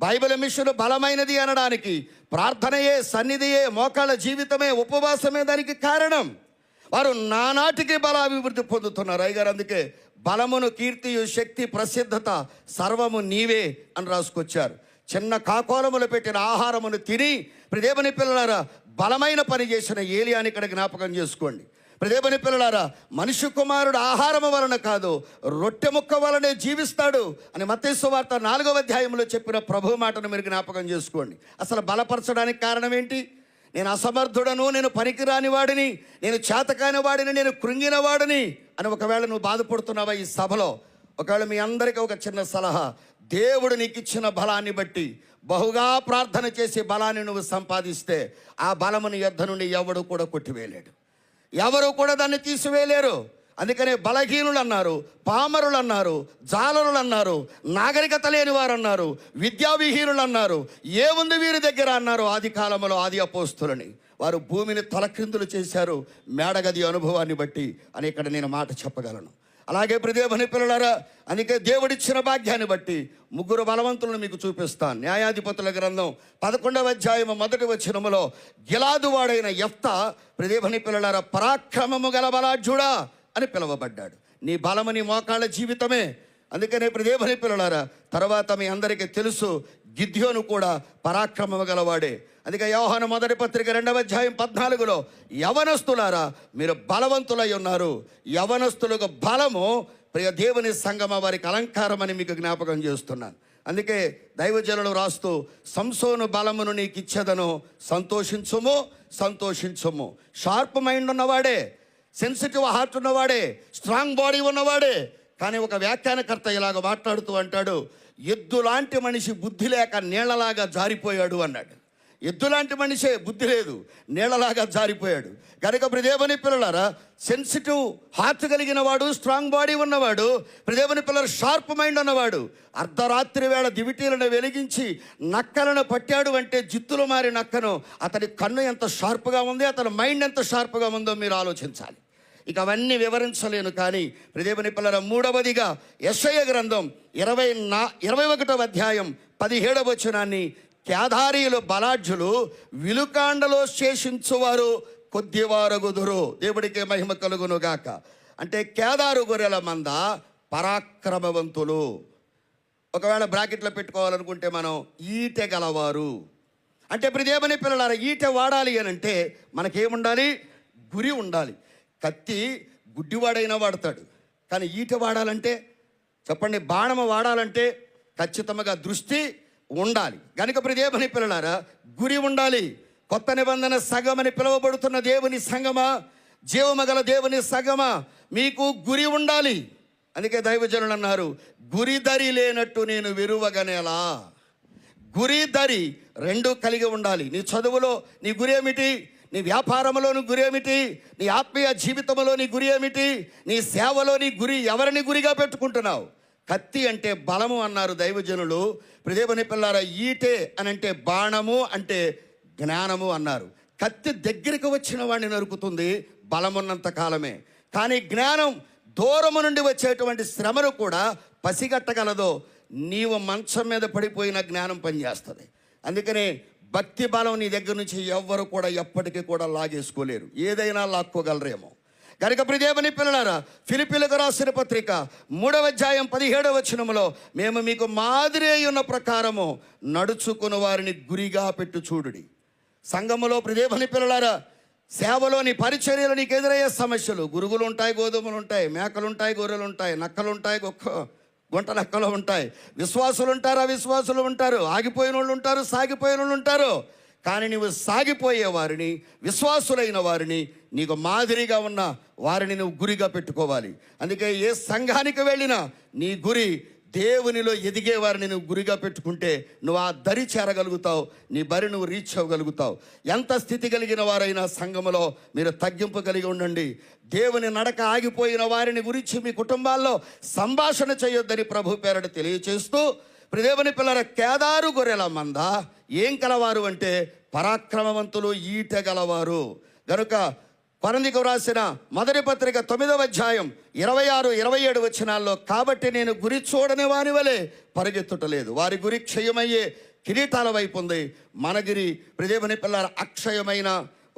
బైబిల్ మిషన్ బలమైనది అనడానికి ప్రార్థనయే, సన్నిధియే, మోకాళ్ళ జీవితమే, ఉపవాసమే దానికి కారణం. వారు నానాటికి బలాభివృద్ధి పొందుతున్నారు. అయ్యగారు అందుకే బలమును, కీర్తియు, శక్తి, ప్రసిద్ధత సర్వము నీవే అని రాసుకొచ్చారు. చిన్న కాకోలములు పెట్టిన ఆహారమును తిని దేవుని పిల్లలారా బలమైన పని చేసిన ఏలియాని ఇక్కడ జ్ఞాపకం చేసుకోండి. దేవుని పిల్లలారా, మనిషి కుమారుడు ఆహారము వలన కాదు రొట్టె ముక్క వలనే జీవిస్తాడు అని మత్తయి సువార్త 4వ అధ్యాయంలో చెప్పిన ప్రభు మాటను మీరు జ్ఞాపకం చేసుకోండి. అసలు బలపరచడానికి కారణం ఏంటి? నేను అసమర్థుడను, నేను పనికిరాని వాడిని, నేను చేతకాని వాడిని, నేను కృంగిన వాడిని అని ఒకవేళ నువ్వు బాధపడుతున్నావా ఈ సభలో? ఒకవేళ మీ అందరికీ ఒక చిన్న సలహా, దేవుడు నీకు ఇచ్చిన బలాన్ని బట్టి బహుగా ప్రార్థన చేసి బలాన్ని నువ్వు సంపాదిస్తే ఆ బలముని యొద్ద నుండి ఎవడు కూడా కొట్టివేయలేడు, ఎవరు కూడా దాన్ని తీసివేయలేరు. అందుకనే బలహీనులు అన్నారు, పామరులు అన్నారు, జాలరులు అన్నారు, నాగరికత లేని వారు అన్నారు, విద్యావిహీనులు అన్నారు. ఏముంది వీరి దగ్గర అన్నారు ఆది కాలంలో ఆది అపోస్తులని. వారు భూమిని తలక్రిందులు చేశారు మేడగది అనుభవాన్ని బట్టి అని ఇక్కడ నేను మాట చెప్పగలను. అలాగే ప్రియదేవుని పిల్లలారా, అందుకే దేవుడిచ్చిన భాగ్యాన్ని బట్టి 3 బలవంతులను మీకు చూపిస్తాను. న్యాయాధిపతుల గ్రంథం 11వ అధ్యాయం 1వ వచనములో గిలాదు వాడైన యెఫ్తా ప్రియదేవుని పిల్లలారా పరాక్రమము గల బలాఢ్యుడా అని పిలువబడ్డాడు. నీ బలము నీ మోకాళ్ళ జీవితమే. అందుకనే ప్రియదేవుని పిల్లలారా, తర్వాత మీ అందరికీ తెలుసు గిద్యోను కూడా పరాక్రమము గలవాడే. అందుకే యోహాను మొదటి పత్రిక 2వ అధ్యాయం 14లో యవనస్తులారా మీరు బలవంతులై ఉన్నారు. యవనస్తులకు బలము ప్రియ దేవుని సంగమ వారికి అలంకారం అని మీకు జ్ఞాపకం చేస్తున్నాను. అందుకే దైవజనులు రాస్తూ సంసోను బలమును నీకు ఇచ్చేదను, సంతోషించుము సంతోషించుము. షార్ప్ మైండ్ ఉన్నవాడే, సెన్సిటివ్ హార్ట్ ఉన్నవాడే, స్ట్రాంగ్ బాడీ ఉన్నవాడే. కానీ ఒక వ్యాఖ్యానకర్త ఇలాగ మాట్లాడుతూ అంటాడు, ఎద్దు లాంటి మనిషి బుద్ధి లేక నీళ్లలాగా జారిపోయాడు అన్నాడు. ఎద్దు లాంటి మనిషే, బుద్ధి లేదు, నీళ్లలాగా జారిపోయాడు. కనుక ప్రియదేవుని పిల్లలారా సెన్సిటివ్ హార్ట్ కలిగిన వాడు, స్ట్రాంగ్ బాడీ ఉన్నవాడు, ప్రియదేవుని పిల్లలు షార్ప్ మైండ్ ఉన్నవాడు అర్ధరాత్రి వేళ దివిటీలను వెలిగించి నక్కలను పట్టాడు అంటే జిత్తులు మారి నక్కను, అతని కన్ను ఎంత షార్ప్గా ఉంది, అతని మైండ్ ఎంత షార్ప్గా ఉందో మీరు ఆలోచించాలి. ఇక అవన్నీ వివరించలేను. కానీ ప్రియదేవుని పిల్లల మూడవదిగా యెషయా గ్రంథం 21వ అధ్యాయం 17వ వచనాన్ని, కేదారీయులు బలాఢ్యులు విలుకాండలో శేషించువారు కొద్దివారగుదురు. దేవుడికి మహిమ కలుగునుగాక. అంటే కేదారు గొర్రెల మంద పరాక్రమవంతులు. ఒకవేళ బ్రాకెట్లో పెట్టుకోవాలనుకుంటే మనం ఈటె గలవారు. అంటే ప్రియదేవుని పిల్లలారా ఈటె వాడాలి అని అంటే మనకేముండాలి? గురి ఉండాలి. కత్తి గుడ్డివాడైనా వాడతాడు, కానీ ఈట వాడాలంటే చెప్పండి, బాణము వాడాలంటే ఖచ్చితంగా దృష్టి ఉండాలి. కనుక ప్రియదేవుని పిల్లలారా గురి ఉండాలి. కొత్త నిబంధన సగమని పిలువబడుతున్న దేవుని సంగమా, జీవమగల దేవుని సంగమా, మీకు గురి ఉండాలి. అందుకే దైవజనులు అన్నారు, గురి దరి లేనట్టు నేను విరువగనేలా. గురి దరి రెండు కలిగి ఉండాలి. నీ చదువులో నీ గురి ఏమిటి? నీ వ్యాపారంలో నీ గురి ఏమిటి? నీ ఆత్మీయ జీవితంలో నీ గురి ఏమిటి? నీ సేవలో నీ గురి ఎవరిని గురిగా పెట్టుకుంటున్నావు? కత్తి అంటే బలము అన్నారు దైవజనులు. ప్రియదేవుని పిల్లారా ఈటే అని అంటే బాణము అంటే జ్ఞానము అన్నారు. కత్తి దగ్గరికి వచ్చిన వాడిని నరుకుతుంది బలమున్నంత కాలమే. కానీ జ్ఞానం దూరము నుండి వచ్చేటువంటి శ్రమను కూడా పసిగట్టగలదో. నీవు మంచం మీద పడిపోయిన జ్ఞానం పనిచేస్తుంది. అందుకనే భక్తి బలం నీ దగ్గర నుంచి ఎవ్వరు కూడా ఎప్పటికీ కూడా లాగేసుకోలేరు. ఏదైనా లాక్కోగలరేమో. కనుక ప్రియదేవుని పిల్లలారా ఫిలిప్పీలకు రాసిన పత్రిక 3వ అధ్యాయం 17వ వచనములో మేము మీకు మాదిరి అయి ఉన్న ప్రకారము నడుచుకుని వారిని గురిగా పెట్టు చూడుడి. సంఘములో ప్రియదేవుని పిల్లలారా సేవలోని పరిచర్యలు నీకు ఎదురయ్యే సమస్యలు, గురుగులు ఉంటాయి, గోధుమలు ఉంటాయి, మేకలు ఉంటాయి, గొర్రెలు ఉంటాయి, నక్కలు ఉంటాయి, గుంట నక్కలు ఉంటాయి, విశ్వాసులు ఉంటారు, అవిశ్వాసులు ఉంటారు, ఆగిపోయిన వాళ్ళు ఉంటారు, సాగిపోయిన వాళ్ళు ఉంటారు. కానీ నీవు సాగిపోయే వారిని, విశ్వాసులైన వారిని, నీకు మాదిరిగా ఉన్న వారిని నువ్వు గురిగా పెట్టుకోవాలి. అందుకే ఏ సంఘానికి వెళ్ళినా నీ గురి దేవునిలో ఎదిగే వారిని నువ్వు గురిగా పెట్టుకుంటే నువ్వు ఆ దరి చేరగలుగుతావు, నీ బరి నువ్వు రీచ్ అవ్వగలుగుతావు. ఎంత స్థితి కలిగిన వారైనా సంఘములో మీరు తగ్గింపు కలిగి ఉండండి. దేవుని నడక ఆగిపోయిన వారిని గురించి మీ కుటుంబాల్లో సంభాషణ చేయొద్దని ప్రభు పేరట తెలియచేస్తూ, ప్రియదేవుని పిల్లల కేదారు గొర్రెల మంద ఏం కలవారు అంటే పరాక్రమవంతులు, ఈట గలవారు. గనుక కొరింథీయులకు రాసిన మొదటి పత్రిక 9వ అధ్యాయం 26-27 వచనాల్లో, కాబట్టి నేను గురి చూడని వారి వలె పరిగెత్తుటలేదు, వారి గురి క్షయమయ్యే కిరీటాల వైపు ఉంది, మన గురి ప్రియదేవుని పిల్లల అక్షయమైన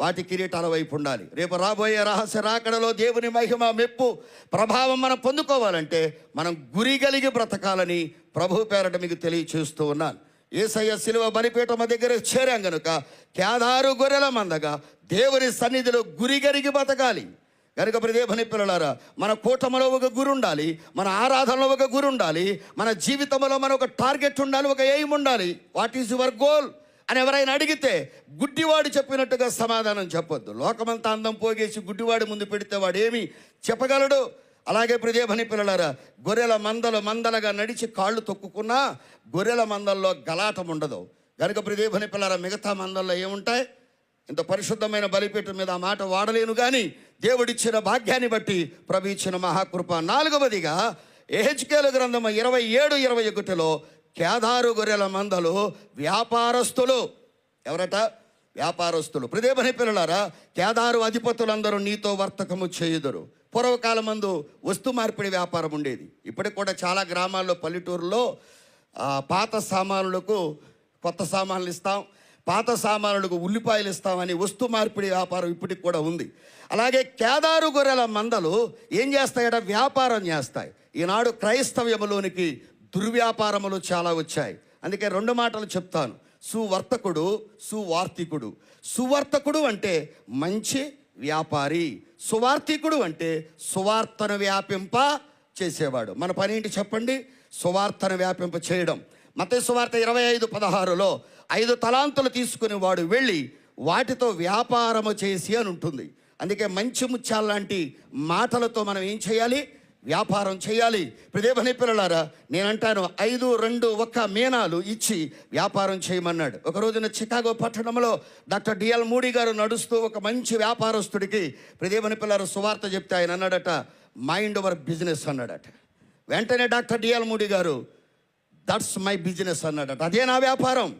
వాటి కిరీటాల వైపు ఉండాలి. రేపు రాబోయే రహస్య రాకడలో దేవుని మహిమ, మెప్పు, ప్రభావం మనం పొందుకోవాలంటే మనం గురి కలిగి బ్రతకాలని ప్రభు పేరట మీకు తెలియచేస్తూ ఉన్నాను. యేసయ్య శిలువ బలిపీఠం దగ్గర చేరాం గనుక కేదారు గొర్రెల మందగా దేవుని సన్నిధిలో గురి కలిగి బతకాలి. కనుక ప్రియదేవుని పిల్లలారా మన కూటమిలో ఒక గురి ఉండాలి, మన ఆరాధనలో ఒక గురి ఉండాలి, మన జీవితంలో మన ఒక టార్గెట్ ఉండాలి, ఒక ఎయిమ్ ఉండాలి. వాట్ ఈజ్ యువర్ గోల్ అని ఎవరైనా అడిగితే గుడ్డివాడు చెప్పినట్టుగా సమాధానం చెప్పొద్దు. లోకమంతా అందం పోగేసి గుడ్డివాడి ముందు పెడితే వాడు ఏమి చెప్పగలడు? అలాగే ప్రియదేవుని పిల్లలారా గొర్రెల మందలుగా నడిచి కాళ్ళు తొక్కుకున్నా గొర్రెల మందల్లో గలాటం ఉండదు. కనుక ప్రియదేవుని పిల్లలారా మిగతా మందల్లో ఏముంటాయి? ఇంత పరిశుద్ధమైన బలిపీఠం మీద ఆ మాట వాడలేను, కానీ దేవుడిచ్చిన భాగ్యాన్ని బట్టి ప్రభు ఇచ్చిన మహాకృప. 4వదిగా యెహెజ్కేలు గ్రంథము 27:21లో కేదారు గొర్రెల మందలు వ్యాపారస్తులు. ఎవరట? వ్యాపారస్తులు. ప్రియదేవుని పిల్లలారా, కేదారు అధిపతులందరూ నీతో వర్తకము చేయుదురు. పూర్వకాలమందు వస్తు మార్పిడి వ్యాపారం ఉండేది. ఇప్పటికి కూడా చాలా గ్రామాల్లో, పల్లెటూరులో పాత సామానులకు కొత్త సామాన్లు ఇస్తాం, పాత సామానులకు ఉల్లిపాయలు ఇస్తామని వస్తు మార్పిడి వ్యాపారం ఇప్పటికి కూడా ఉంది. అలాగే కేదారు గొర్రెల మందలు ఏం చేస్తాయట? వ్యాపారం చేస్తాయి. ఈనాడు క్రైస్తవ్యములోనికి దుర్వ్యాపారములు చాలా వచ్చాయి. అందుకే 2 మాటలు చెప్తాను: సువర్తకుడు, సువార్తికుడు. సువర్తకుడు అంటే మంచి వ్యాపారి, సువార్తికుడు అంటే సువార్తను వ్యాపింప చేసేవాడు. మన పని ఏంటి చెప్పండి? సువార్తను వ్యాపింప చేయడం. మత్తయి సువార్త 25:16లో 5 తలాంతులు తీసుకుని వాడు వెళ్ళి వాటితో వ్యాపారము చేసి అని ఉంటుంది. అందుకే మంచి ముత్యాల లాంటి మాటలతో మనం ఏం చేయాలి? వ్యాపారం చేయాలి. ప్రియదేవుని పిల్లలారా, నేనంటాను 5, 2, 1 మీనాలు ఇచ్చి వ్యాపారం చేయమన్నాడు. ఒక రోజున చికాగో పట్టణంలో డాక్టర్ డిఎల్ మూడీ గారు నడుస్తూ ఒక మంచి వ్యాపారస్తుడికి ప్రియదేవుని పిల్లలు సువార్త చెప్తే ఆయన అన్నాడట, మైండ్ ఓవర్ బిజినెస్ అన్నాడట. వెంటనే డాక్టర్ డిఎల్ మూడీ గారు దట్స్ మై బిజినెస్ అన్నాడట. అదే నా వ్యాపారం.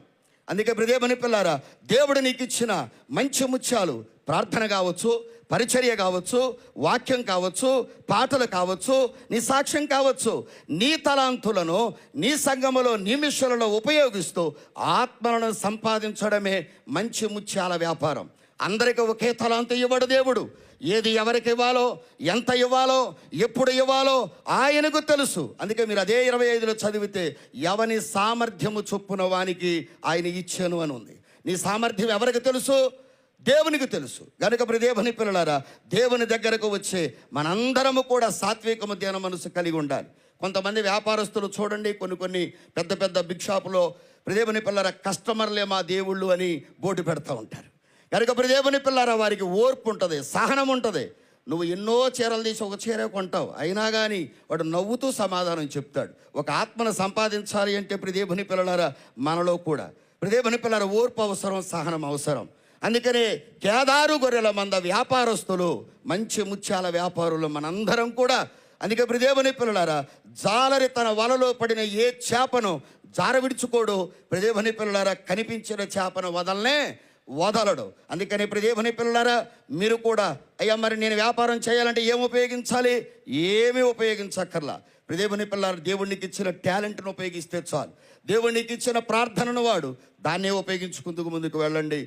అందుకే ప్రియదేవుని పిల్లారా, దేవుడు నీకు ఇచ్చిన మంచి ముత్యాలు, ప్రార్థన కావచ్చు, పరిచర్య కావచ్చు, వాక్యం కావచ్చు, పాటలు కావచ్చు, నీ సాక్ష్యం కావచ్చు, నీ తలాంతులను నీ సంఘములో, నీ మిషన్లలో ఉపయోగిస్తూ ఆత్మలను సంపాదించడమే మంచి ముత్యాల వ్యాపారం. అందరికీ ఒకే తలాంతు ఇవ్వడు దేవుడు. ఏది ఎవరికి ఇవ్వాలో, ఎంత ఇవ్వాలో, ఎప్పుడు ఇవ్వాలో ఆయనకు తెలుసు. అందుకే మీరు అదే 25లో చదివితే ఎవని సామర్థ్యము చొప్పున వానికి ఆయన ఇచ్చాను అని ఉంది. నీ సామర్థ్యం ఎవరికి తెలుసు? దేవునికి తెలుసు. కనుక ప్రియదేవుని పిల్లలారా, దేవుని దగ్గరకు వచ్చే మనందరము కూడా సాత్వికము ధ్యాన మనసు కలిగి ఉండాలి. కొంతమంది వ్యాపారస్తులు చూడండి, కొన్ని పెద్ద పెద్ద బిగ్ షాపులో ప్రియదేవుని పిల్లలారా కస్టమర్లే మా దేవుళ్ళు అని బోర్డు పెడతా ఉంటారు. కనుక ప్రియదేవుని పిల్లారా, వారికి ఓర్పు ఉంటుంది, సహనం ఉంటుంది. నువ్వు ఎన్నో చీరలు తీసి ఒక చీర కొంటావు, అయినా కానీ వాడు నవ్వుతూ సమాధానం చెప్తాడు. ఒక ఆత్మను సంపాదించాలి అంటే ప్రియదేవుని పిల్లలారా, మనలో కూడా ప్రియదేవుని పిల్లలారా ఓర్పు అవసరం, సహనం అవసరం. అందుకనే కేదారు గొర్రెల మంద వ్యాపారస్తులు, మంచి ముత్యాల వ్యాపారులు మనందరం కూడా. అందుకే ప్రియదేవుని పిల్లలారా, జాలరి తన వలలో పడిన ఏ చేపను జార విడుచుకోడు. ప్రియదేవుని పిల్లలారా, కనిపించిన చేపను వదలడు. అందుకని ప్రియదేవుని పిల్లలారా, మీరు కూడా అయ్యా మరి నేను వ్యాపారం చేయాలంటే ఏం ఉపయోగించాలి? ఏమీ ఉపయోగించక్కర్లా. ప్రియదేవుని పిల్లలారా, దేవునికి ఇచ్చిన టాలెంట్ను ఉపయోగిస్తే చాలు. దేవునికి ఇచ్చిన ప్రార్థనను వాడు దాన్నే ఉపయోగించుకుందుకు ముందుకు వెళ్ళండి.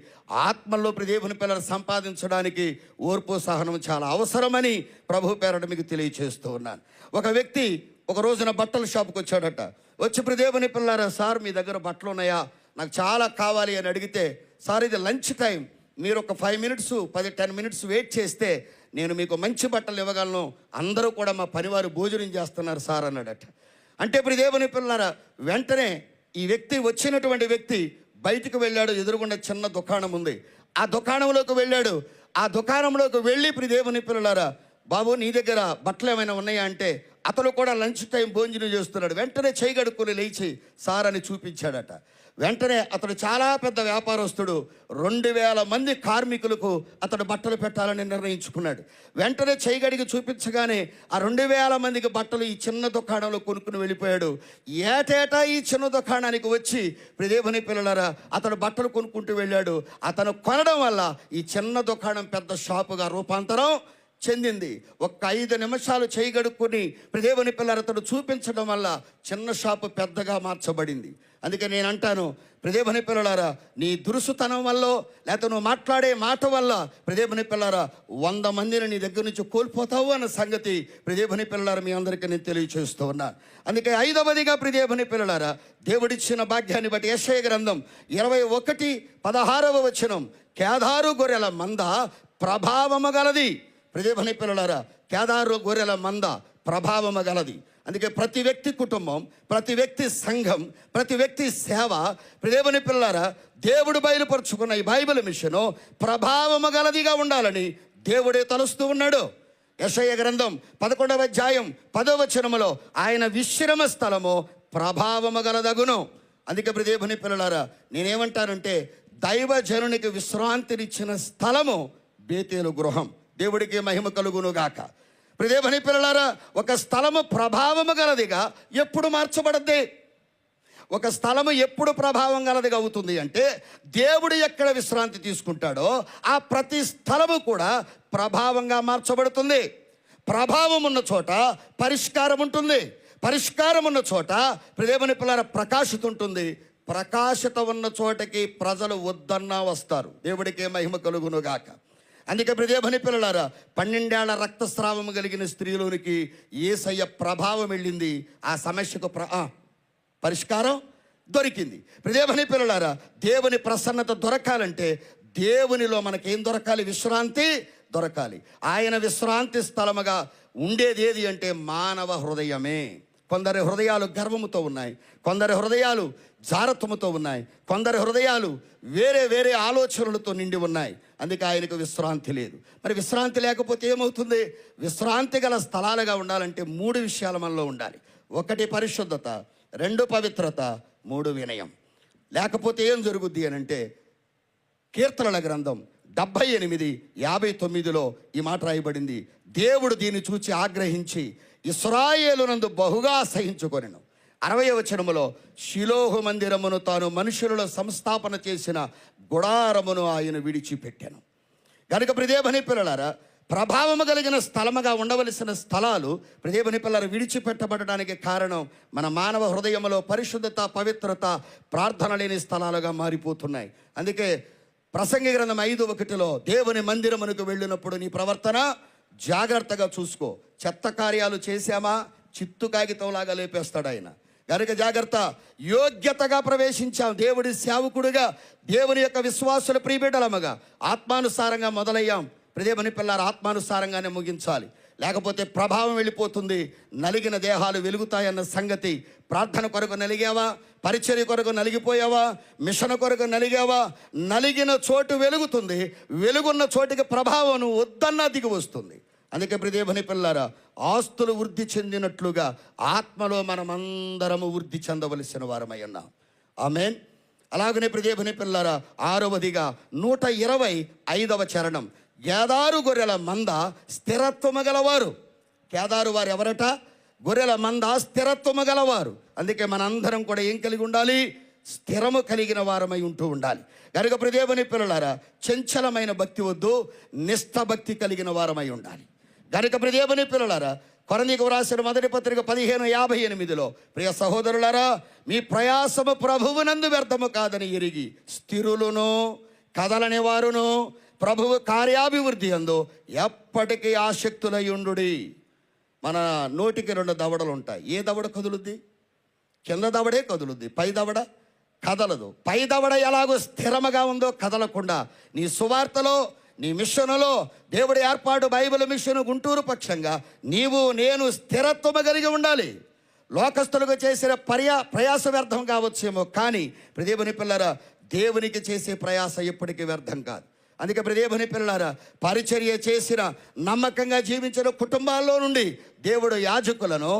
ఆత్మల్లో ప్రియదేవుని పిల్లలు సంపాదించడానికి ఓర్పు, సహనం చాలా అవసరమని ప్రభు పేరట మీకు తెలియచేస్తూ ఉన్నాను. ఒక వ్యక్తి ఒక రోజున బట్టల షాపుకి వచ్చాడట. వచ్చి ప్రియదేవుని పిల్లలారా, సార్ మీ దగ్గర బట్టలు ఉన్నాయా? నాకు చాలా కావాలి అని అడిగితే, సార్ ఇది లంచ్ టైం, మీరు ఒక 5 minutes 10 minutes వెయిట్ చేస్తే నేను మీకు మంచి బట్టలు ఇవ్వగలను, అందరూ కూడా మా పనివారు భోజనం చేస్తున్నారు సార్ అన్నాడట. అంటే ప్రియదేవుని పిల్లలారా, వెంటనే ఈ వ్యక్తి వచ్చినటువంటి వ్యక్తి బయటికి వెళ్ళాడు. ఎదురుగుండా చిన్న దుకాణం ఉంది, ఆ దుకాణంలోకి వెళ్ళాడు. ఆ దుకాణంలోకి వెళ్ళి ప్రియదేవుని పిల్లలారా, బాబు నీ దగ్గర బట్టలు ఏమైనా ఉన్నాయా అంటే, అతను కూడా లంచ్ టైం భోజనం చేస్తున్నాడు. వెంటనే చేయగడుక్కుని లేచి సార్ అని చూపించాడట. వెంటనే అతడు చాలా పెద్ద వ్యాపారస్తుడు, 2000 మంది కార్మికులకు అతడు బట్టలు పెట్టాలని నిర్ణయించుకున్నాడు. వెంటనే చేయగడికి చూపించగానే ఆ 2000 మందికి బట్టలు ఈ చిన్న దుకాణంలో కొనుక్కుని వెళ్ళిపోయాడు. ఏటేటా ఈ చిన్న దుకాణానికి వచ్చి ప్రియదేవుని పిల్లలారా అతడు బట్టలు కొనుక్కుంటూ వెళ్ళాడు. అతను కొనడం వల్ల ఈ చిన్న దుకాణం పెద్ద షాపుగా రూపాంతరం చెందింది. ఒక 5 నిమిషాలు చేయగడుక్కుని ప్రియదేవుని పిల్లలు అతడు చూపించడం వల్ల చిన్న షాపు పెద్దగా మార్చబడింది. అందుకే నేను అంటాను, ప్రియదేవుని పిల్లలారా, నీ దురుసుతనం వల్ల లేకపోతే నువ్వు మాట్లాడే మాట వల్ల ప్రియదేవుని పిల్లలారా 100 మందిని నీ దగ్గర నుంచి కోల్పోతావు అన్న సంగతి ప్రియదేవుని పిల్లలారా మీ అందరికీ నేను తెలియచేస్తూ ఉన్నాను. అందుకే 5వదిగా ప్రియదేవుని పిల్లలారా, దేవుడిచ్చిన భాగ్యాన్ని బట్టి యెషయా గ్రంథం 21:16 వచనం, కేదారు గొర్రెల మంద ప్రభావము గలది. ప్రియదేవుని పిల్లలారా, కేదారు గొర్రెల మంద ప్రభావము గలది. అందుకే ప్రతి వ్యక్తి కుటుంబం, ప్రతి వ్యక్తి సంఘం, ప్రతి వ్యక్తి సేవ ప్రియదేవుని పిల్లలారా దేవుడు బయలుపరుచుకున్న ఈ బైబిల్ మిషను ప్రభావము గలదిగా ఉండాలని దేవుడే తలుస్తూ ఉన్నాడు. యెషయా గ్రంథం 11:10 వచనములో ఆయన విశ్రమ స్థలము ప్రభావము గలదగును. అందుకే ప్రియదేవుని పిల్లలారా నేనేమంటానంటే, దైవజనునికి విశ్రాంతినిచ్చిన స్థలము బేతేలు గృహం. దేవుడికి మహిమ కలుగునుగాక. ప్రియదేవుని పిల్లలారా, ఒక స్థలము ప్రభావము గలదిగా ఎప్పుడు మార్చబడద్ది? ఒక స్థలము ఎప్పుడు ప్రభావం గలదిగా అవుతుంది అంటే, దేవుడు ఎక్కడ విశ్రాంతి తీసుకుంటాడో ఆ ప్రతి స్థలము కూడా ప్రభావంగా మార్చబడుతుంది. ప్రభావం ఉన్న చోట పరిష్కారం ఉంటుంది. పరిష్కారం ఉన్న చోట ప్రియదేవుని పిల్లలారా ప్రకాశత ఉంటుంది. ప్రకాశత ఉన్న చోటకి ప్రజలు వద్దన్నా వస్తారు. దేవుడికే మహిమ కలుగునుగాక. అందుకే ప్రియదేవుని పిల్లలారా, 12 ఏళ్ల రక్తస్రావము కలిగిన స్త్రీలోనికి యేసయ్య ప్రభావం వెళ్ళింది. ఆ సమస్యకు పరిష్కారం దొరికింది. ప్రియదేవుని పిల్లలారా, దేవుని ప్రసన్నత దొరకాలంటే దేవునిలో మనకేం దొరకాలి? విశ్రాంతి దొరకాలి. ఆయన విశ్రాంతి స్థలముగా ఉండేది ఏది అంటే మానవ హృదయమే. కొందరి హృదయాలు గర్వముతో ఉన్నాయి, కొందరి హృదయాలు జారత్వముతో ఉన్నాయి, కొందరి హృదయాలు వేరే వేరే ఆలోచనలతో నిండి ఉన్నాయి. అందుకే ఆయనకు విశ్రాంతి లేదు. మరి విశ్రాంతి లేకపోతే ఏమవుతుంది? విశ్రాంతి గల స్థలాలుగా ఉండాలంటే 3 విషయాలు మనలో ఉండాలి. 1 పరిశుద్ధత, 2 పవిత్రత, 3 వినయం. లేకపోతే ఏం జరుగుద్ది అని అంటే, కీర్తనల గ్రంథం 78:59లో ఈ మాట రాయబడింది. దేవుడు దీన్ని చూచి ఆగ్రహించి ఇశ్రాయేలునందు బహుగా అసహించుకొనెను. 60వ వచనములో, షిలోహు మందిరమును తాను మనుషులలో సంస్థాపన చేసిన గుడారమును ఆయన విడిచిపెట్టాను. కనుక ప్రియదేవుని పిల్లలారా, ప్రభావము కలిగిన స్థలముగా ఉండవలసిన స్థలాలు ప్రియదేవుని పిల్లలు విడిచిపెట్టబడడానికి కారణం మన మానవ హృదయంలో పరిశుద్ధత, పవిత్రత, ప్రార్థన లేని స్థలాలుగా మారిపోతున్నాయి. అందుకే ప్రసంగి గ్రంథం 5:1లో, దేవుని మందిరమునకు వెళ్ళినప్పుడు నీ ప్రవర్తన జాగ్రత్తగా చూసుకో. చెత్త కార్యాలు చేశామా చిత్తు కాగితంలాగా లేపేస్తాడు ఆయన. కనుక జాగ్రత్త. యోగ్యతగా ప్రవేశించాం, దేవుడి సేవకుడిగా, దేవుని యొక్క విశ్వాసుల ప్రియబిడ్డలముగా ఆత్మానుసారంగా మొదలయ్యాం. ప్రియదేవుని పిల్లలు ఆత్మానుసారంగానే ముగించాలి, లేకపోతే ప్రభావం వెళ్ళిపోతుంది. నలిగిన దేహాలు వెలుగుతాయన్న సంగతి. ప్రార్థన కొరకు నలిగావా? పరిచర్య కొరకు నలిగిపోయావా? మిషన్ కొరకు నలిగావా? నలిగిన చోటు వెలుగుతుంది. వెలుగున్న చోటికి ప్రభావం వద్దన్నా దిగి వస్తుంది. అందుకే ప్రియదేవుని పిల్లారా, ఆస్తులు వృద్ధి చెందినట్లుగా ఆత్మలో మనమందరము వృద్ధి చెందవలసిన వారమై ఉన్నాం. ఆమేన్. అలాగనే ప్రియదేవుని పిల్లారా, 6వదిగా 125వ చరణం, కేదారు గొర్రెల మంద స్థిరత్వము గలవారు. కేదారు వారు ఎవరట? గొర్రెల మంద స్థిరత్వము గలవారు. అందుకే మనందరం కూడా ఏం కలిగి ఉండాలి? స్థిరము కలిగిన వారమై ఉంటూ ఉండాలి. కనుక ప్రియదేవుని పిల్లలారా, చంచలమైన భక్తి వద్దు, నిష్ఠ భక్తి కలిగిన వారమై ఉండాలి. కనుక ప్రియదేవుని పిల్లలారా, కొరింథీయులకు వ్రాసిన 1 పత్రిక 15:58లో, ప్రియ సహోదరులారా, మీ ప్రయాసము ప్రభువునందు వ్యర్థము కాదని ఎరిగి స్థిరులును కదలని వారును ప్రభువు కార్యాభివృద్ధి అందు ఎప్పటికీ ఆసక్తులై ఉండుడి. మన నోటికి 2 దవడలు ఉంటాయి. ఏ దవడ కదులుద్ది? కింద దవడే కదులుద్ది, పై దవడ కదలదు. పై దవడ ఎలాగో స్థిరముగా ఉందో కదలకుండా, నీ సువార్తలో, నీ మిషనులో, దేవుడి ఏర్పాటు బైబిల్ మిషన్ గుంటూరు పక్షంగా నీవు నేను స్థిరత్వము కలిగి ఉండాలి. లోకస్తులకు చేసిన ప్రయాస వ్యర్థం కావచ్చేమో, కానీ ప్రియదేవుని పిల్లరా, దేవునికి చేసే ప్రయాస ఎప్పటికీ వ్యర్థం కాదు. అందుకే ప్రియదేవుని పిల్లలారా, పరిచర్య చేసిన, నమ్మకంగా జీవించిన కుటుంబాల్లో నుండి దేవుడు యాజకులను,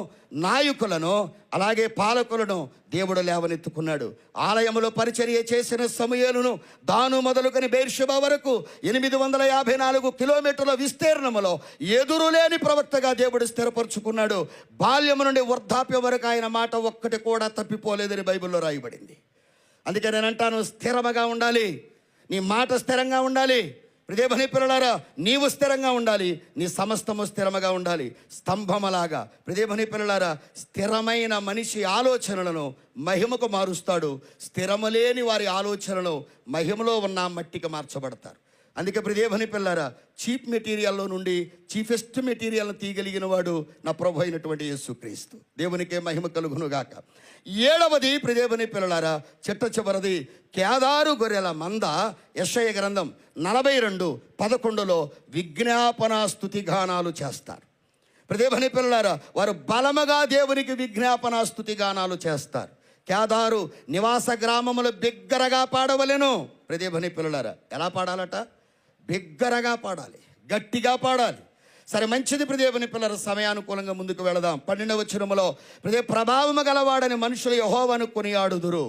నాయకులను, అలాగే పాలకులను దేవుడు లేవనెత్తుకున్నాడు. ఆలయములో పరిచర్య చేసిన సమూయేలును, దాను మొదలుకొని బెర్షెబా వరకు 854 కిలోమీటర్ల విస్తీర్ణములో ఎదురులేని ప్రవక్తగా దేవుడు స్థిరపరుచుకున్నాడు. బాల్యము నుండి వృద్ధాప్యం వరకు ఆయన మాట ఒక్కటి కూడా తప్పిపోలేదని బైబిల్లో రాయబడింది. అందుకే నేను అంటాను, స్థిరముగా ఉండాలి, నీ మాట స్థిరంగా ఉండాలి. ప్రియదేవుని పిల్లలారా, నీవు స్థిరంగా ఉండాలి, నీ సమస్తము స్థిరముగా ఉండాలి, స్తంభమలాగా. ప్రియదేవుని పిల్లలారా, స్థిరమైన మనిషి ఆలోచనలను మహిమకు మారుస్తాడు. స్థిరము లేని వారి ఆలోచనలు మహిమలో ఉన్న మట్టికి మార్చబడతారు. అందుకే ప్రియదేవుని పిల్లలారా, చీప్ మెటీరియల్లో నుండి చీఫెస్ట్ మెటీరియల్ను తీయగలిగిన వాడు నా ప్రభు అయినటువంటి యేసుక్రీస్తు. దేవునికే మహిమ కలుగునుగాక. 7వది ప్రియదేవుని పిల్లలారా, చిట్ట చివరిది, కేదారు గొర్రెల మంద యెషయా గ్రంథం 42:11లో విజ్ఞాపన స్తుతిగానాలు చేస్తారు. ప్రియదేవుని పిల్లలారా, వారు బలముగా దేవునికి విజ్ఞాపన స్తుతిగానాలు చేస్తారు. కేదారు నివాస గ్రామములు బిగ్గరగా పాడవలెను. ప్రియదేవుని పిల్లలారా, ఎలా పాడాలట? బిగ్గరగా పాడాలి, గట్టిగా పాడాలి. సరే, మంచిది ప్రియదేవుని పిల్లల, సమయానుకూలంగా ముందుకు వెళదాం. 12వ వచనములో, ప్రభావము గలవాడని మనుషులు యెహోవాను కొనియాడుదురు.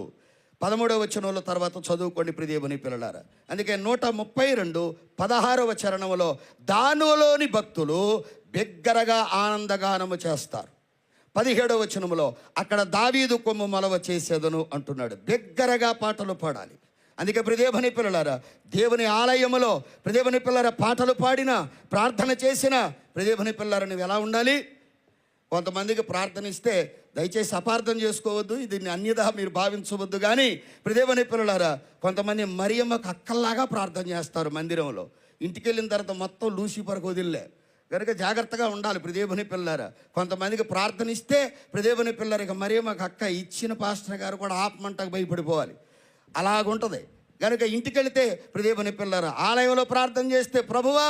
13వ వచనంలో తర్వాత చదువుకోండి ప్రియదేవుని పిల్లలారా. అందుకే 132 16వ చరణంలో దానిలోని భక్తులు బిగ్గరగా ఆనందగానము చేస్తారు. 17వ వచనంలో అక్కడ దావీదు కొమ్ము మొలవ చేసేదను అంటున్నాడు. బిగ్గరగా పాటలు పాడాలి. అందుకే ప్రియదేవుని పిల్లలారా, దేవుని ఆలయములో ప్రియదేవుని పిల్లల పాటలు పాడిన, ప్రార్థన చేసిన ప్రియదేవుని పిల్లలారా నువ్వు ఎలా ఉండాలి? కొంతమందికి ప్రార్థన ఇస్తే దయచేసి అపార్థం చేసుకోవద్దు, దీన్ని అన్యదా మీరు భావించవద్దు. కానీ ప్రియదేవుని పిల్లలారా, కొంతమంది మరియమ్మకు అక్కల్లాగా ప్రార్థన చేస్తారు మందిరంలో. ఇంటికి వెళ్ళిన తర్వాత మొత్తం లూసిఫర్కు వదిలే. కనుక జాగ్రత్తగా ఉండాలి ప్రియదేవుని పిల్లలారా. కొంతమందికి ప్రార్థన ఇస్తే ప్రియదేవుని పిల్లలు ఇక మరియమ్మకు అక్క ఇచ్చిన పాస్టర్ గారు కూడా ఆపమంటకు భయపడిపోవాలి. అలాగుంటుంది. కనుక ఇంటికి వెళితే ప్రియదేవుని పిల్లలారా, ఆలయంలో ప్రార్థన చేస్తే ప్రభువా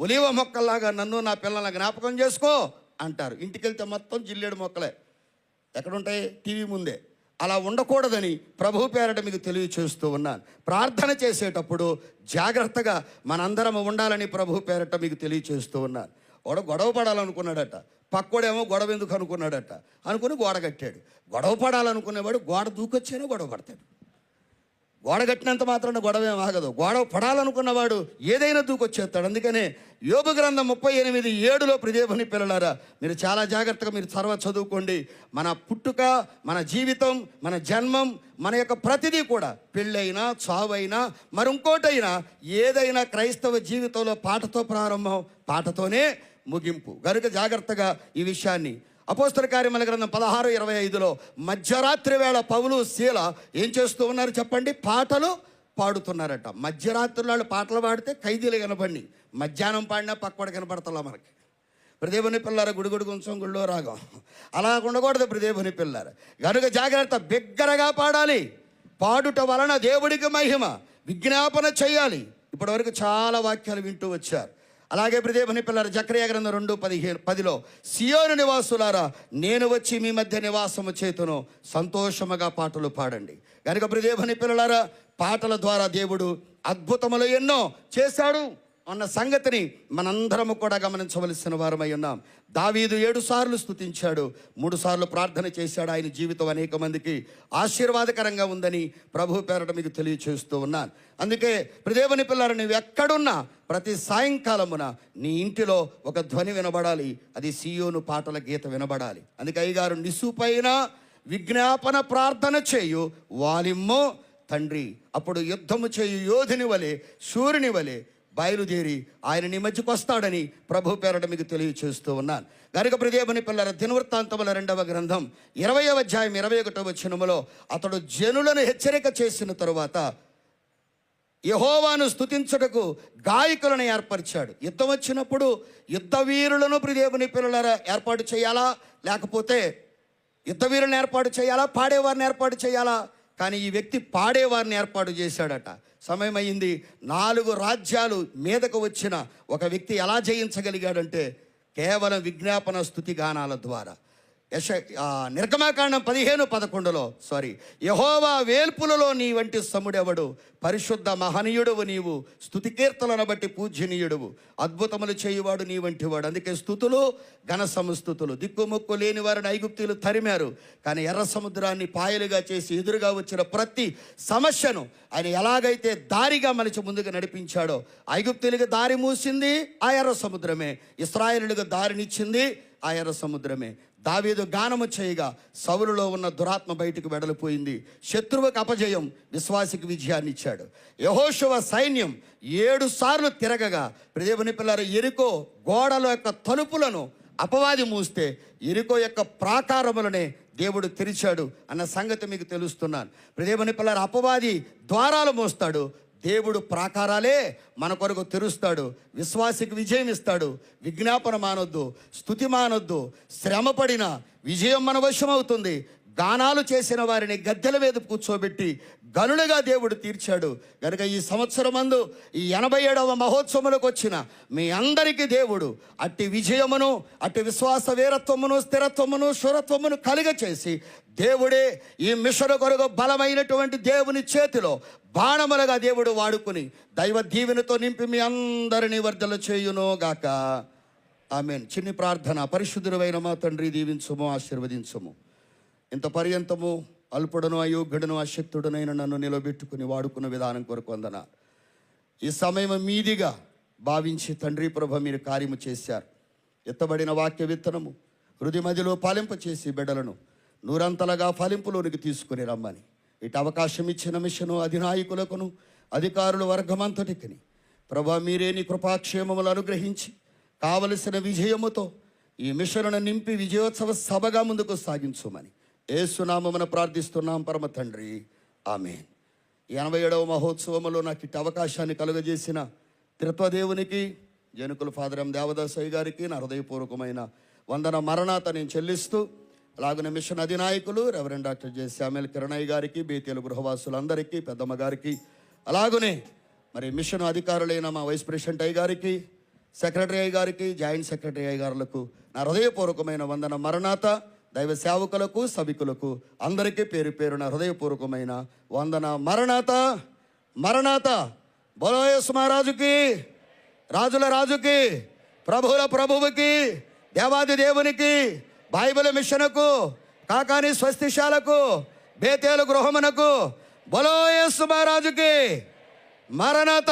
ఒలీవ మొక్కల్లాగా నన్ను నా పిల్లల జ్ఞాపకం చేసుకో అంటారు. ఇంటికి వెళ్తే మొత్తం జిల్లేడు మొక్కలే ఎక్కడుంటాయి? టీవీ ముందే. అలా ఉండకూడదని ప్రభు పేరట మీకు తెలియచేస్తూ ఉన్నాను. ప్రార్థన చేసేటప్పుడు జాగ్రత్తగా మనందరం ఉండాలని ప్రభు పేరట మీకు తెలియచేస్తూ ఉన్నాను. వాడు గొడవ పడాలనుకున్నాడట, పక్కోడేమో గొడవ ఎందుకు అనుకున్నాడట, అనుకుని గోడ కట్టాడు. గొడవ పడాలనుకునేవాడు గోడ దూకొచ్చేనే గొడవ పడతాడు. గోడ కట్టినంత మాత్రాన గొడవేం ఆగదు. గొడవ పడాలనుకున్నవాడు ఏదైనా దూకొచ్చేస్తాడు. అందుకనే యోబు గ్రంథం 38:7 ప్రియదేవుని పిల్లలారా మీరు చాలా జాగ్రత్తగా మీరు చదువుకోండి. మన పుట్టుక, మన జీవితం, మన జన్మం, మన యొక్క ప్రతిదీ కూడా పెళ్ళైనా, చావైనా, మరింకోటైనా ఏదైనా క్రైస్తవ జీవితంలో పాటతో ప్రారంభం, పాటతోనే ముగింపు. కనుక జాగ్రత్తగా ఈ విషయాన్ని అపోస్తల కార్యముల గ్రంథం 16:25 మధ్యరాత్రి వేళ పౌలు శీల ఏం చేస్తూ ఉన్నారు చెప్పండి? పాటలు పాడుతున్నారట. మధ్యరాత్రి వాళ్ళు పాటలు పాడితే ఖైదీలు కనపడి, మధ్యాహ్నం పాడినా పక్కవాడు కనపడతలా మనకి. ప్రియదేవుని పిల్లారా, గుడిగుడి కొంచెం గుళ్ళో రాగం అలా ఉండకూడదు ప్రియదేవుని పిల్లారా. కనుక జాగ్రత్త, బిగ్గరగా పాడాలి. పాడుట వలన దేవుడికి మహిమ. విజ్ఞాపన చేయాలి. ఇప్పటివరకు చాలా వాక్యాలు వింటూ వచ్చారు. అలాగే ప్రియదేవుని పిల్లల జకర్యా గ్రంథం 2:10 సియోను నివాసులారా నేను వచ్చి మీ మధ్య నివాసము చేతును, సంతోషముగా పాటలు పాడండి. కనుక ప్రియదేవుని పిల్లలారా, పాటల ద్వారా దేవుడు అద్భుతములు ఎన్నో చేశాడు అన్న సంగతిని మనందరము కూడా గమనించవలసిన వారమై ఉన్నాం. దావీదు 7 సార్లు స్తుతించాడు, 3 సార్లు ప్రార్థన చేశాడు. ఆయన జీవితం అనేక మందికి ఆశీర్వాదకరంగా ఉందని ప్రభు పేరట మీకు తెలియచేస్తూ ఉన్నాను. అందుకే ప్రియదేవుని పిల్లలు నువ్వు ఎక్కడున్నా ప్రతి సాయంకాలమున నీ ఇంటిలో ఒక ధ్వని వినబడాలి. అది సియోను పాటల గీత వినబడాలి. అందుకే అయ్యగారు నిసుపైన విజ్ఞాపన ప్రార్థన చేయు వాలిమ్మో తండ్రి. అప్పుడు యుద్ధము చేయు యోధుని వలె, శూరుని వలె బయలుదేరి ఆయన నీ మధ్యకు వస్తాడని ప్రభు పేరట మీకు తెలియచేస్తూ ఉన్నాను. గనుక ప్రియదేవుని పిల్లల దినవృత్తాంతముల 2వ గ్రంథం 20వ అధ్యాయం 21వ వచనములో అతడు జనులను హెచ్చరిక చేసిన తరువాత యెహోవాను స్తుతించుటకు గాయకులను ఏర్పరిచాడు. యుద్ధం వచ్చినప్పుడు యుద్ధ వీరులను ప్రియదేవుని పిల్లల ఏర్పాటు చేయాలా, లేకపోతే యుద్ధ వీరులను ఏర్పాటు చేయాలా, పాడేవారిని ఏర్పాటు చేయాలా? కానీ ఈ వ్యక్తి పాడేవారిని ఏర్పాటు చేశాడట. సమయం అయింది. 4 రాజ్యాలు మీదకు వచ్చిన ఒక వ్యక్తి ఎలా జయించగలిగాడంటే కేవలం విజ్ఞాపన స్తుతి గానాల ద్వారా. నిర్గమాకాండం 15:11 యెహోవా వేల్పులలో నీ వంటి సముడెవడు, పరిశుద్ధ మహనీయుడువు నీవు, స్తుతి కీర్తనను బట్టి పూజ్యనీయుడువు, అద్భుతములు చేయువాడు నీ వంటి వాడు. అందుకే స్తుతులు, ఘన సంస్థుతులు. దిక్కుముక్కు లేని వారిని ఐగుప్తీయులు తరిమారు, కానీ ఎర్ర సముద్రాన్ని పాయలుగా చేసి ఎదురుగా వచ్చిన ప్రతి సమస్యను ఆయన ఎలాగైతే దారిగా మలిచి ముందుకు నడిపించాడో, ఐగుప్తీయులకు దారి మూసింది ఆ ఎర్ర సముద్రమే, ఇశ్రాయేలులకు దారినిచ్చింది ఆ ఎర్ర సముద్రమే. దావీదు గానము చేయగా సౌలులో ఉన్న దురాత్మ బయటకు వెడలిపోయింది. శత్రువుకు అపజయం, విశ్వాసికి విజయాన్ని ఇచ్చాడు. యెహోషువ సైన్యం 7 సార్లు తిరగగా ప్రియదేవుని పిల్లలు యెరికో గోడల యొక్క తలుపులను అపవాది మూస్తే యెరికో యొక్క ప్రాకారములనే దేవుడు తెరిచాడు అన్న సంగతి మీకు తెలుస్తున్నాను. ప్రియదేవుని పిల్లలు అపవాది ద్వారాలు మోస్తాడు, దేవుడు ప్రాకారాలే మన కొరకు తెరుస్తాడు. విశ్వాసికి విజయం ఇస్తాడు. విజ్ఞాపన మానొద్దు, స్తుతి మానొద్దు. శ్రమపడిన విజయం మన వశమవుతుంది. గానాలు చేసిన వారిని గద్దెల మీద కూర్చోబెట్టి గనులుగా దేవుడు తీర్చాడు. కనుక ఈ సంవత్సరమందు ఈ 87వ మహోత్సవములకు వచ్చిన మీ అందరికీ దేవుడు అట్టి విజయమును, అట్టి విశ్వాస వీరత్వమును, స్థిరత్వమును, శూరత్వమును కలుగచేసి దేవుడే ఈ మిషను కొరకు బలమైనటువంటి దేవుని చేతిలో బాణములుగా దేవుడు వాడుకుని దైవ దీవెనతో నింపి మీ అందరినీ వర్ధల చేయును గాక. ఆమేన్. చిన్ని ప్రార్థన. పరిశుద్ధుడైన మా తండ్రి, దీవించుము, ఆశీర్వదించుము. ఇంత పర్యంతము అల్పుడను అయోగ్యుడను అశక్తుడనైన నన్ను నిలబెట్టుకుని వాడుకున్న విధానం కొరకు వందనాలు. ఈ సమయం మీదిగా భావించి తండ్రి ప్రభ మీరు కార్యము చేశారు. ఎత్తబడిన వాక్య విత్తనము హృదయ మధ్యలో ఫలింప చేసి బిడ్డలను నూరంతలుగా ఫలింపులోనికి తీసుకుని రమ్మని ఇటు అవకాశం ఇచ్చిన మిషను అధినాయకులకును అధికారుల వర్గమంతటికిని ప్రభా మీరే నీ కృపాక్షేమములు అనుగ్రహించి కావలసిన విజయముతో ఈ మిషన్ను నింపి విజయోత్సవ సభగా ముందుకు సాగించుమని యేసునామమున ప్రార్థిస్తున్నాం పరమ తండ్రి, ఆమేన్. 87వ మహోత్సవములో నాకు ఇటు అవకాశాన్ని కలుగజేసిన త్రిత్వదేవునికి, జనుకుల ఫాదర్ ఎం దేవదాసయ్య గారికి నా హృదయపూర్వకమైన వందన మరణాత నేను చెల్లిస్తూ, అలాగనే మిషన్ అధినాయకులు reverend doctor J Samuel Kiranayya గారికి, బేతేలు గృహవాసులందరికీ, పెద్దమ్మ గారికి, అలాగనే మరి మిషన్ అధికారులైన మా వైస్ ప్రెసిడెంట్ అయ్య గారికి, సెక్రటరీ అయ్య గారికి, జాయింట్ సెక్రటరీ అయ్య గారులకు నా హృదయపూర్వకమైన వందన మరణాత. దైవ సేవకులకు, సభికులకు అందరికీ పేరు పేరున హృదయపూర్వకమైన వందన మరణాత. మరణాత. బోలో యేసు మహారాజుకి, రాజుల రాజుకి, ప్రభువుల ప్రభువుకి, దేవాది దేవునికి, బైబిల్ మిషన్కు, కాకాని స్వస్తిశాలకు, బేతేలు గృహమునకు, బోలో యేసు మహారాజుకి. మరణాత.